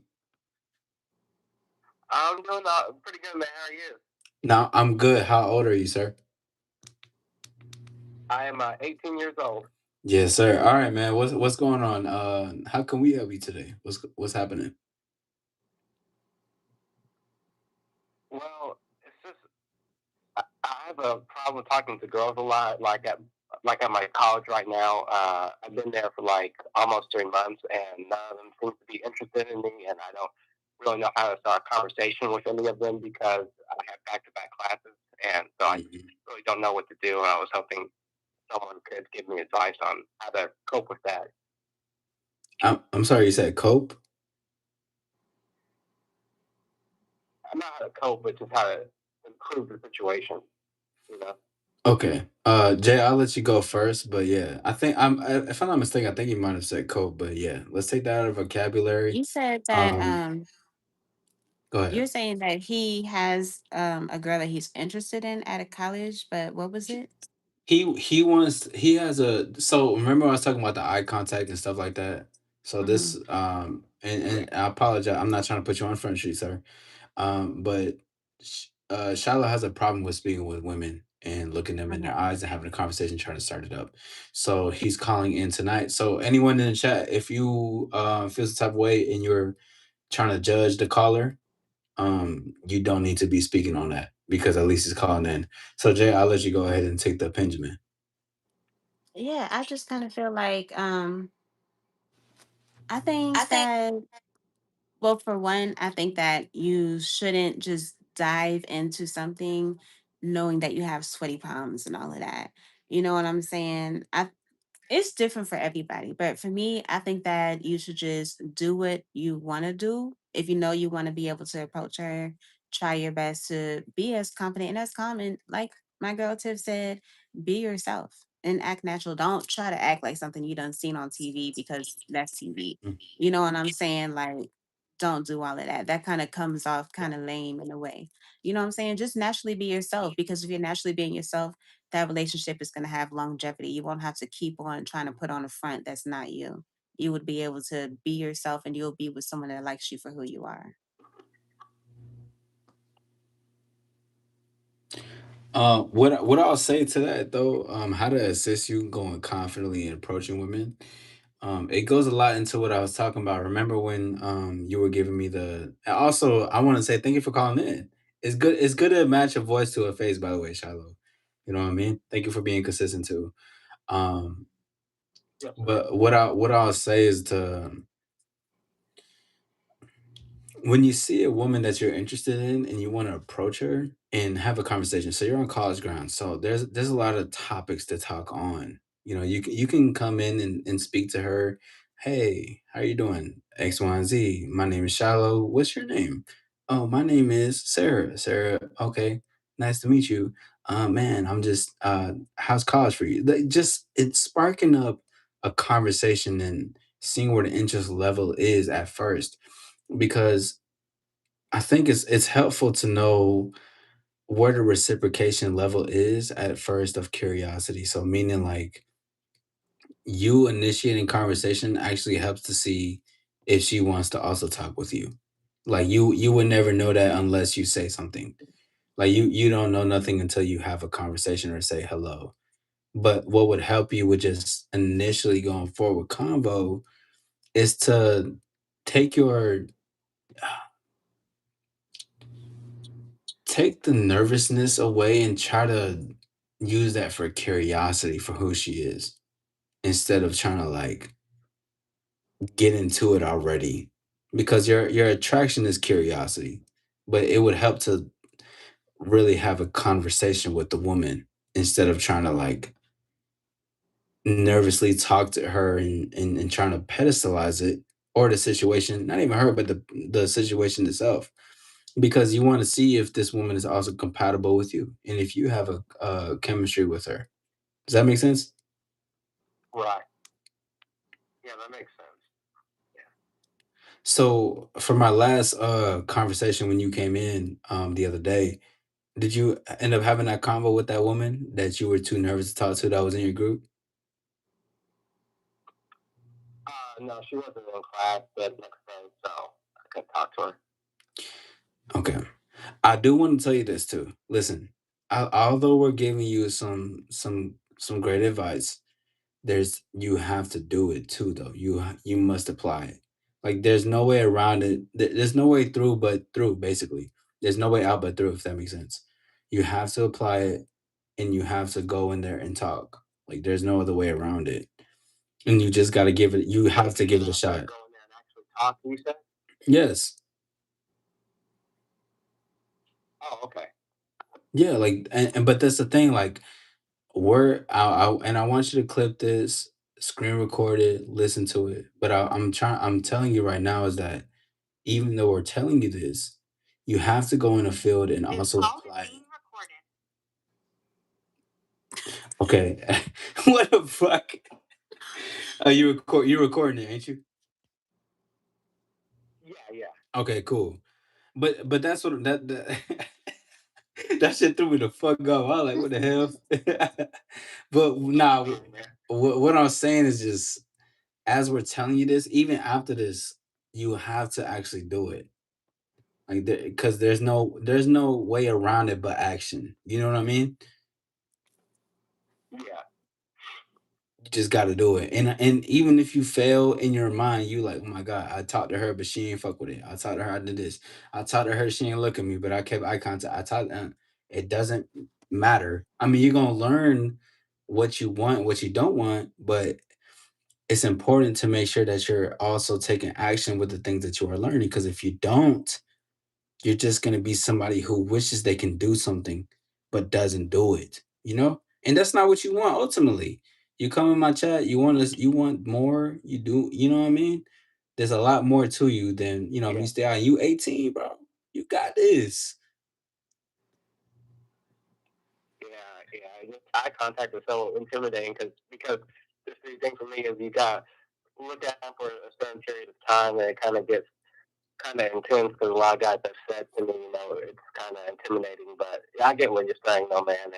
I'm doing pretty good, man. How are you? No, I'm good. How old are you, sir? I am 18 years old. Yes, sir. All right, man. What's going on? How can we help you today? What's happening? Well, it's just I have a problem talking to girls a lot. Like at my college right now, I've been there for like almost 3 months, and none of them seem to be interested in me, and I don't really know how to start a conversation with any of them because I have back-to-back classes, and so I Mhm. really don't know what to do. And I was hoping someone could give me advice on how to cope with that. I'm sorry. You said cope. I'm not how to cope, but just how to improve the situation. You know. Okay. Jay, I'll let you go first, but yeah, I think if I'm not mistaken, I think you might have said cope, but yeah, let's take that out of vocabulary. You said that Um, Go you're ahead. saying that he has a girl that he's interested in at a college, but what was it? He has a so remember I was talking about the eye contact and stuff like that. So Hmm. this Yeah. and I apologize. I'm not trying to put you on front street, sir. But Shiloh has a problem with speaking with women and looking them in their Okay. eyes and having a conversation, trying to start it up. So he's calling in tonight. So anyone in the chat, if you feel some type of way and you're trying to judge the caller, you don't need to be speaking on that because at least he's calling in. So Jay, I'll let you go ahead and take the Benjamin. Yeah, I just kind of feel like I think that, well, for one, I think that you shouldn't just dive into something knowing that you have sweaty palms and all of that. You know what I'm saying? It's different for everybody, but for me, I think that you should just do what you want to do. If you know you want to be able to approach her, try your best to be as confident and as calm. And like my girl Tiff said, be yourself and act natural. Don't try to act like something you done seen on TV because that's TV. Mm. You know what I'm saying? Like, don't do all of that. That kind of comes off kind of lame in a way. You know what I'm saying? Just naturally be yourself because if you're naturally being yourself, that relationship is going to have longevity. You won't have to keep on trying to put on a front that's not you. You would be able to be yourself and you'll be with someone that likes you for who you are. What I'll say to that though, how to assist you going confidently and approaching women. It goes a lot into what I was talking about. Remember when you were giving me the and also I want to say thank you for calling in. It's good to match a voice to a face, by the way, Shiloh. You know what I mean? Thank you for being consistent too. Um, Yes, sir. but what I'll say is to when you see a woman that you're interested in and you want to approach her and have a conversation, so you're on college ground, so there's a lot of topics to talk on. You know, you can come in and speak to her. Hey, how you doing? X, Y, and Z. My name is Shiloh. What's your name? Oh, my name is Sarah. Sarah. Okay, nice to meet you. Man, I'm just how's college for you? Just it's sparking up a conversation and seeing where the interest level is at first, because I think it's helpful to know where the reciprocation level is at first of curiosity. So meaning like you initiating conversation actually helps to see if she wants to also talk with you. Like you would never know that unless you say something. Like you don't know nothing until you have a conversation or say hello. But what would help you with just initially going forward with convo is to take your take the nervousness away and try to use that for curiosity for who she is instead of trying to like get into it already, because your attraction is curiosity, but it would help to really have a conversation with the woman instead of trying to like nervously talk to her and trying to pedestalize it, or the situation, not even her but the situation itself, because you want to see if this woman is also compatible with you and if you have a chemistry with her. Does that make sense? Right. Yeah, that makes sense. Yeah. So for my last conversation when you came in the other day, did you end up having that convo with that woman that you were too nervous to talk to that was in your group? No, she wasn't in class the next day, so I could talk to her. Okay. I do want to tell you this too. Listen, although we're giving you some great advice, there's you have to do it too though. You must apply it. Like there's no way around it. There's no way through but through basically. There's no way out but through, if that makes sense. You have to apply it and you have to go in there and talk. Like there's no other way around it. And you just got to give it, you have to give it a shot. Go in there and actually talk. You said? Yes. Oh, okay. Yeah, like and but that's the thing, like and I want you to clip this, screen record it, listen to it. But I'm telling you right now is that even though we're telling you this, you have to go in a field and also apply it. Okay. What the fuck? You recording it, ain't you? Yeah, yeah. Okay, cool. But that's what that that shit threw me the fuck off. I was like, what the hell? But nah, Sorry, man. what I'm saying is just as we're telling you this, even after this, you have to actually do it. Like, because there's no way around it but action. You know what I mean? Yeah, You just got to do it. And even if you fail in your mind, you like, oh my god, I talked to her, but she ain't fuck with it. I talked to her, I did this. I talked to her, she ain't look at me, but I kept eye contact. I talked. It doesn't matter. I mean, you're gonna learn what you want, what you don't want, but it's important to make sure that you're also taking action with the things that you are learning. Because if you don't, you're just going to be somebody who wishes they can do something but doesn't do it, you know? And that's not what you want ultimately. You come in my chat, you want more, you do, you know what I mean? There's a lot more to you than, me yeah, stay out. You 18, bro. You got this. yeah, yeah. Just eye contact is so intimidating because the thing for me is you got to look at them for a certain period of time, and it kind of gets kind of intense because a lot of guys have said to me, it's kind of intimidating. But yeah, I get what you're saying, though, man, and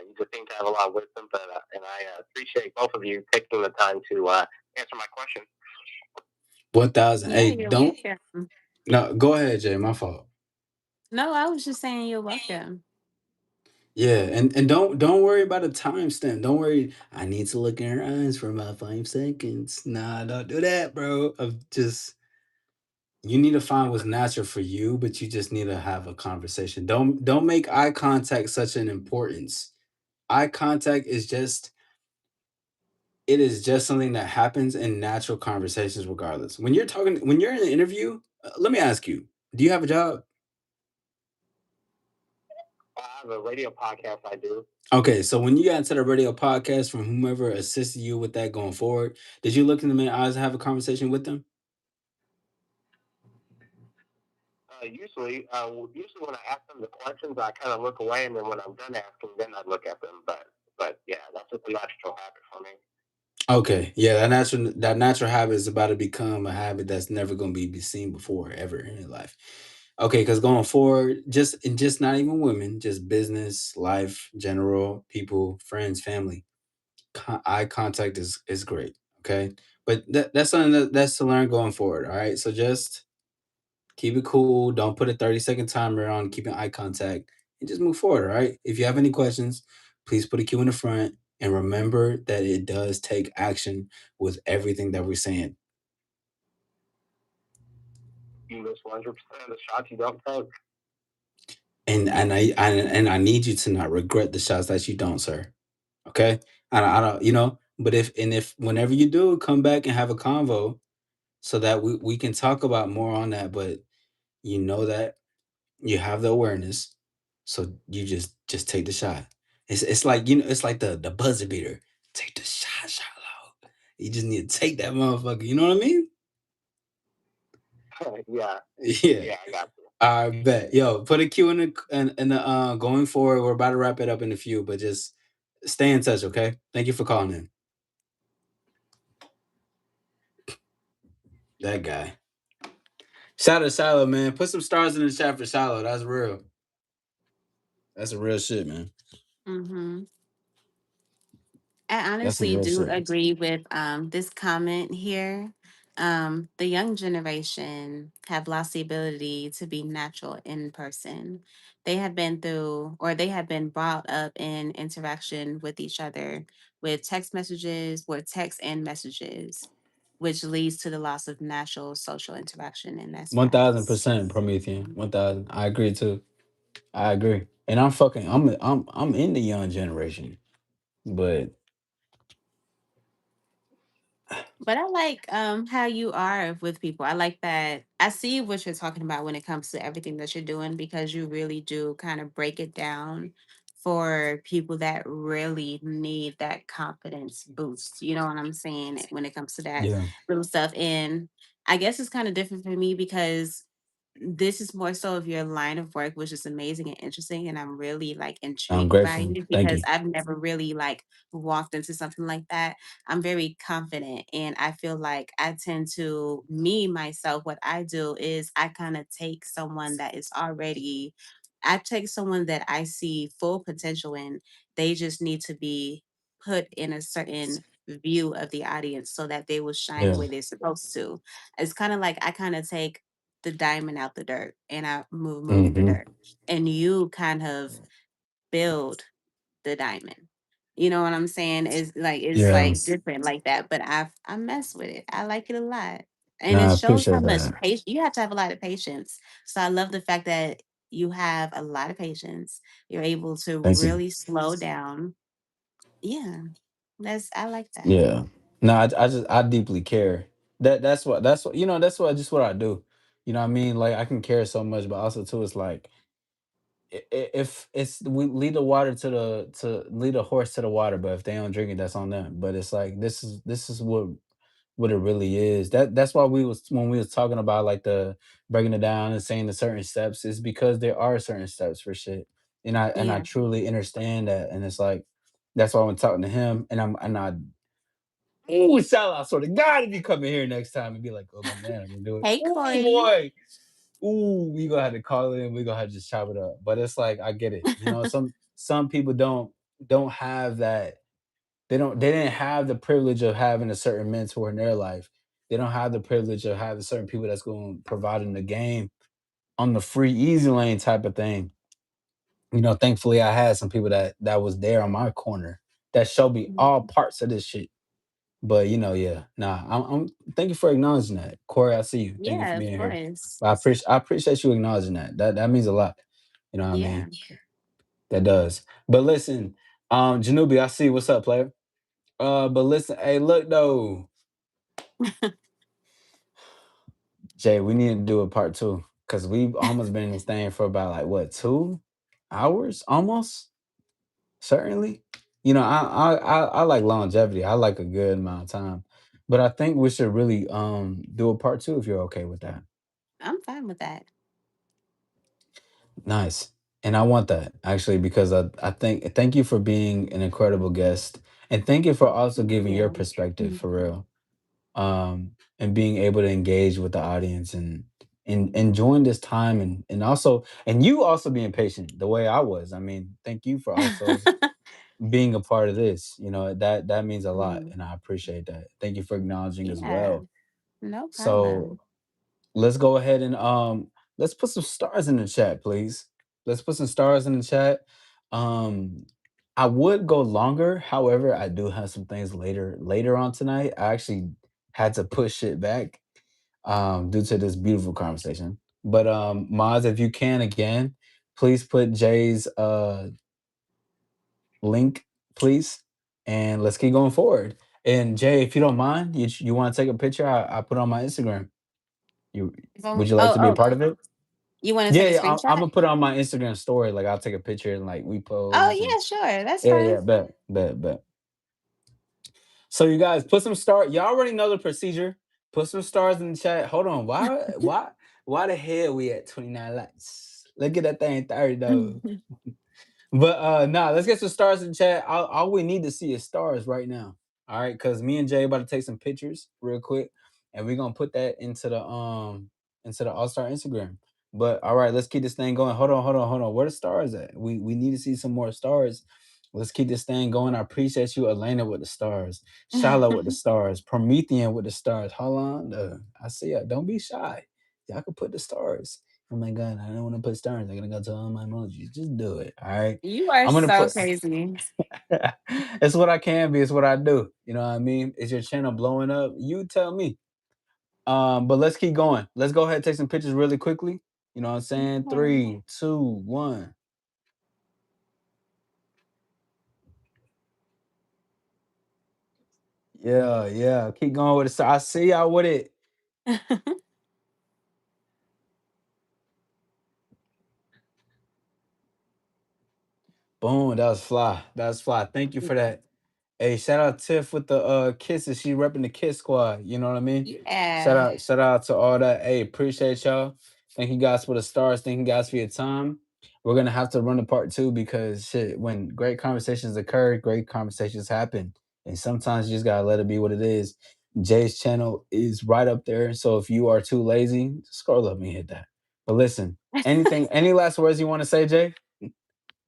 you just seem to have a lot of wisdom. And I appreciate both of you taking the time to answer my question. 1000. Yeah, Hey, you're don't, welcome. no, go ahead, Jay. My fault. No, I was just saying you're welcome. Yeah, and don't worry about a timestamp. Don't worry. I need to look in her eyes for about 5 seconds. Nah, don't do that, bro. Of just you need to find what's natural for you, but you just need to have a conversation. Don't make eye contact such an importance. Eye contact is just it is just something that happens in natural conversations regardless. When you're in an interview, let me ask you. Do you have a job? I have a radio podcast. I do. Okay, so when you got into the radio podcast from whomever assisted you with that going forward, did you look in the eyes and have a conversation with them? Usually when I ask them the questions, I kind of look away, and then when I'm done asking, then I look at them. But yeah, that's just a natural habit for me. Okay, yeah, that natural habit is about to become a habit that's never going to be seen before ever in your life. Okay, because going forward, just not even women, just business, life, general, people, friends, family. Eye contact is great. Okay, but that's something that's to learn going forward. All right, so just keep it cool. Don't put a 30-second timer on keeping eye contact and just move forward. All right. If you have any questions, please put a Q in the front and remember that it does take action with everything that we're saying. You miss 100% of the shots you don't take. And I need you to not regret the shots that you don't, sir. Okay. I don't, but if whenever you do, come back and have a convo so that we can talk about more on that. But that you have the awareness, so you just take the shot. It's like it's like the buzzer beater. Take the shot, Shiloh. You just need to take that motherfucker. You know what I mean? Yeah, Yeah. yeah, I got you. I bet. Yo, put a Q in the going forward. We're about to wrap it up in a few, but just stay in touch, okay? Thank you for calling in. That guy. Shout out to Shiloh, man. Put some stars in the chat for Shiloh. That's real. That's a real shit, man. Mm-hmm. I That's some honestly real do shit. agree with this comment here. The young generation have lost the ability to be natural in person. They have been through, or they have been brought up in interaction with each other with text messages, with text and messages, which leads to the loss of natural social interaction, and that's One thousand facts. percent Promethean. 1,000. I agree too. I agree. And I'm in the young generation. But But I like how you are with people. I like that. I see what you're talking about when it comes to everything that you're doing because you really do kind of break it down for people that really need that confidence boost. You know what I'm saying? When it comes to that yeah, little stuff. And I guess it's kind of different for me because this is more so of your line of work, which is amazing and interesting. And I'm really like I'm intrigued by grateful. you Thank because you. I've never really like walked into something like that. I'm very confident and I feel like I tend to me myself what I do is I kind of take someone that is already I take someone that I see full potential in. They just need to be put in a certain view of the audience so that they will shine the Yeah. way they're supposed to. It's kind of like I kind of take the diamond out the dirt and I move the Hmm. dirt. And you kind of build the diamond. You know what I'm saying? It's Yeah. like different like that, but I mess with it. I like it a lot. And Nah, it I shows how appreciate much that. patience you have to have a lot of patience. So I love the fact that you have a lot of patience. You're able to Thank you. really slow down. Yeah. I like that. Yeah. No, I deeply care. That's what that's what I do. You know what I mean? Like I can care so much, but also too it's like if it's we lead the water to lead a horse to the water, but if they don't drink it, that's on them. But it's like this is what it really is. That's why we was when we was talking about like the breaking it down and saying the certain steps is because there are certain steps for shit. And I Yeah. truly understand that. And it's like that's why I'm talking to him and I ooh, shout out. So the God if you come in here next time and be like, oh my man, I'm gonna do it. Hey Ooh Corey. boy. Ooh, we gonna have to call in. We gonna have to just chop it up. But it's like I get it. Some people don't have that. They didn't have the privilege of having a certain mentor in their life. They don't have the privilege of having certain people that's going to provide them the game on the free easy lane type of thing. Thankfully I had some people that was there on my corner that showed me all Mhm. parts of this shit. But yeah, nah. I'm thank you for acknowledging that, Corey. I see you. Thank you for Yeah, of being here. course. I appreciate you acknowledging that. That means a lot. You know what I Yeah. mean? That does. But listen, Janubi, I see. What's up, player? But listen, hey, look though, Jay, we need to do a part two. because we've almost been in this thing for about like what 2 hours almost. Certainly, I like longevity. I like a good amount of time, but I think we should really do a part two if you're okay with that. I'm fine with that. Nice. And I want that actually because I think thank you for being an incredible guest and thank you for also Thank giving your you. perspective Mm. for real. And being able to engage with the audience and enjoying this time and also and you also being patient the way I was. I mean, thank you for also being a part of this. That means a lot Mm. and I appreciate that. Thank you for acknowledging as Yeah, well. no So problem. let's go ahead and let's put some stars in the chat, please. Let's put some stars in the chat. Um I would go longer, however, I do have some things later on tonight. I actually had to push it back due to this beautiful conversation. But Maz, if you can again, please put Jay's link, please, and let's keep going forward. And Jay, if you don't mind, you want to take a picture? I put on my Instagram. You would you like Oh, to be a oh, part of it? you want to Yeah, take a yeah. I'm screenshot? gonna put it on my Instagram story. Like I'll take a picture and like we Oh, pose and yeah, sure. That's yeah, fine. yeah. Bet. So you guys put some star. Y'all already know the procedure. Put some stars in the chat. Hold on. Why the hell we at 29 likes? Look at that thing 30 though. But nah, let's get some stars in chat. All we need to see is stars right now. All right, because me and Jay about to take some pictures real quick, and we're gonna put that into the All Star Instagram. But all right, let's keep this thing going. Hold on. Where the stars at? We need to see some more stars. Let's keep this thing going. I appreciate you, Elena, with the stars, Shala with the stars, Promethean with the stars. Hold on, I see ya. Don't be shy. Y'all can put the stars. Oh my god, I don't want to put stars. I'm gonna go to all my emojis. Just do it. All right. You are I'm gonna so put crazy. it's what I can be, it's what I do. You know what I mean? Is your channel blowing up? You tell me. But let's keep going. Let's go ahead and take some pictures really quickly. You know what I'm saying? Okay. 3, 2, 1. Yeah. Keep going with it. So I see y'all with it. Boom. That was fly. That was fly. Thank you for that. Hey, shout out Tiff with the kisses. She repping the Kiss Squad. You know what I mean? Yeah. Shout out to all that. Hey, appreciate y'all. Thank you guys for the stars. Thank you guys for your time. We're gonna have to run a part two because shit, when great conversations occur, great conversations happen. And sometimes you just gotta let it be what it is. Jay's channel is right up there. So if you are too lazy, scroll up and hit that. But listen, any last words you want to say, Jay?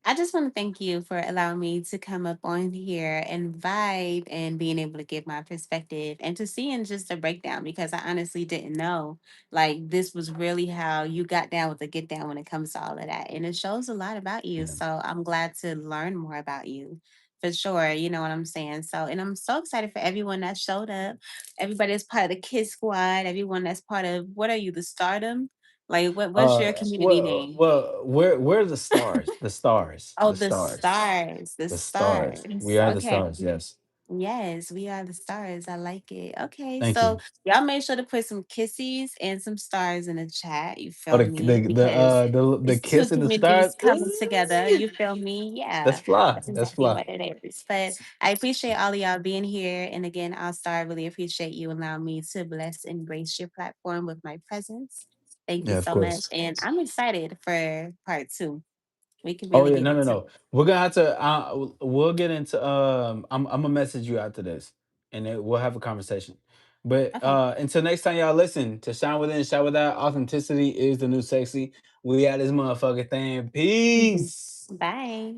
I just want to thank you for allowing me to come up on here and vibe and being able to give my perspective and to seeing just a breakdown because I honestly didn't know like this was really how you got down with the get down when it comes to all of that. And it shows a lot about you. Yeah. So I'm glad to learn more about you for sure. You know what I'm saying? So, and I'm so excited for everyone that showed up, everybody that's part of the Kiss Squad, everyone that's part of what are you, the Stardom? Like, what's your community name? Where are the stars? The stars. Oh, The the stars. stars, the The stars. We stars. are the Okay. stars. Yes. Yes, we are the stars. I like it. Okay, Thank so you. y'all make sure to put some kissies and some stars in the chat. You Oh, feel me? Because the it's two kiss and the stars. communities coming together. You feel me? That's Yeah, fly. that's That's exactly fly. what it is. But I appreciate all of y'all being here. And again, I'll star really appreciate you allowing me to bless and grace your platform with my presence. Thank you Yeah, of so much. course. And I'm excited for part two. We can Oh really yeah, get no. into it. We're gonna have to. We'll get into. I'm gonna message you after this, and we'll have a conversation. But Okay. until next time, y'all listen to Shine Within, Shine Without. Authenticity is the new sexy. We at this motherfucking thing. Peace. Bye.